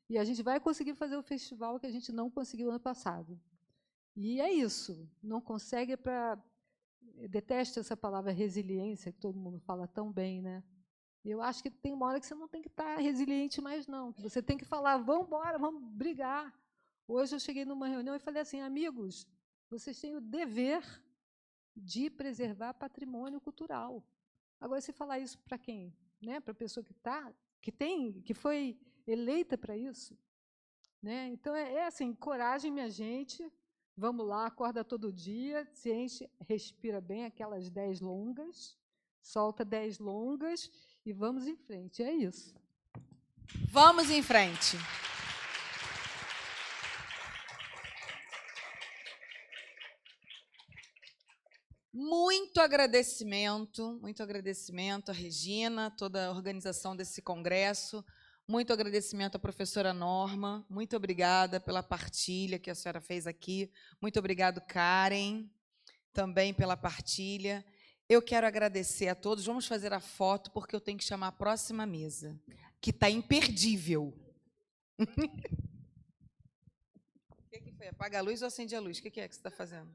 E a gente vai conseguir fazer o festival que a gente não conseguiu ano passado. E é isso. Não consegue para... Eu detesto essa palavra resiliência, que todo mundo fala tão bem, né? Eu acho que tem uma hora que você não tem que estar resiliente mais, não. Você tem que falar, vamos embora, vamos brigar. Hoje eu cheguei numa reunião e falei assim, amigos, vocês têm o dever de preservar patrimônio cultural. Agora, se falar isso para quem? Né? Para a pessoa que foi eleita para isso. Né? Então, é assim, coragem, minha gente. Vamos lá, acorda todo dia, se enche, respira bem aquelas 10 longas, solta 10 longas e vamos em frente. É isso. Vamos em frente. Muito agradecimento à Regina, toda a organização desse congresso. Muito agradecimento à professora Norma. Muito obrigada pela partilha que a senhora fez aqui. Muito obrigado, Karen, também pela partilha. Eu quero agradecer a todos. Vamos fazer a foto, porque eu tenho que chamar a próxima mesa, que está imperdível. O que foi? Apaga a luz ou acende a luz? O que é que você está fazendo?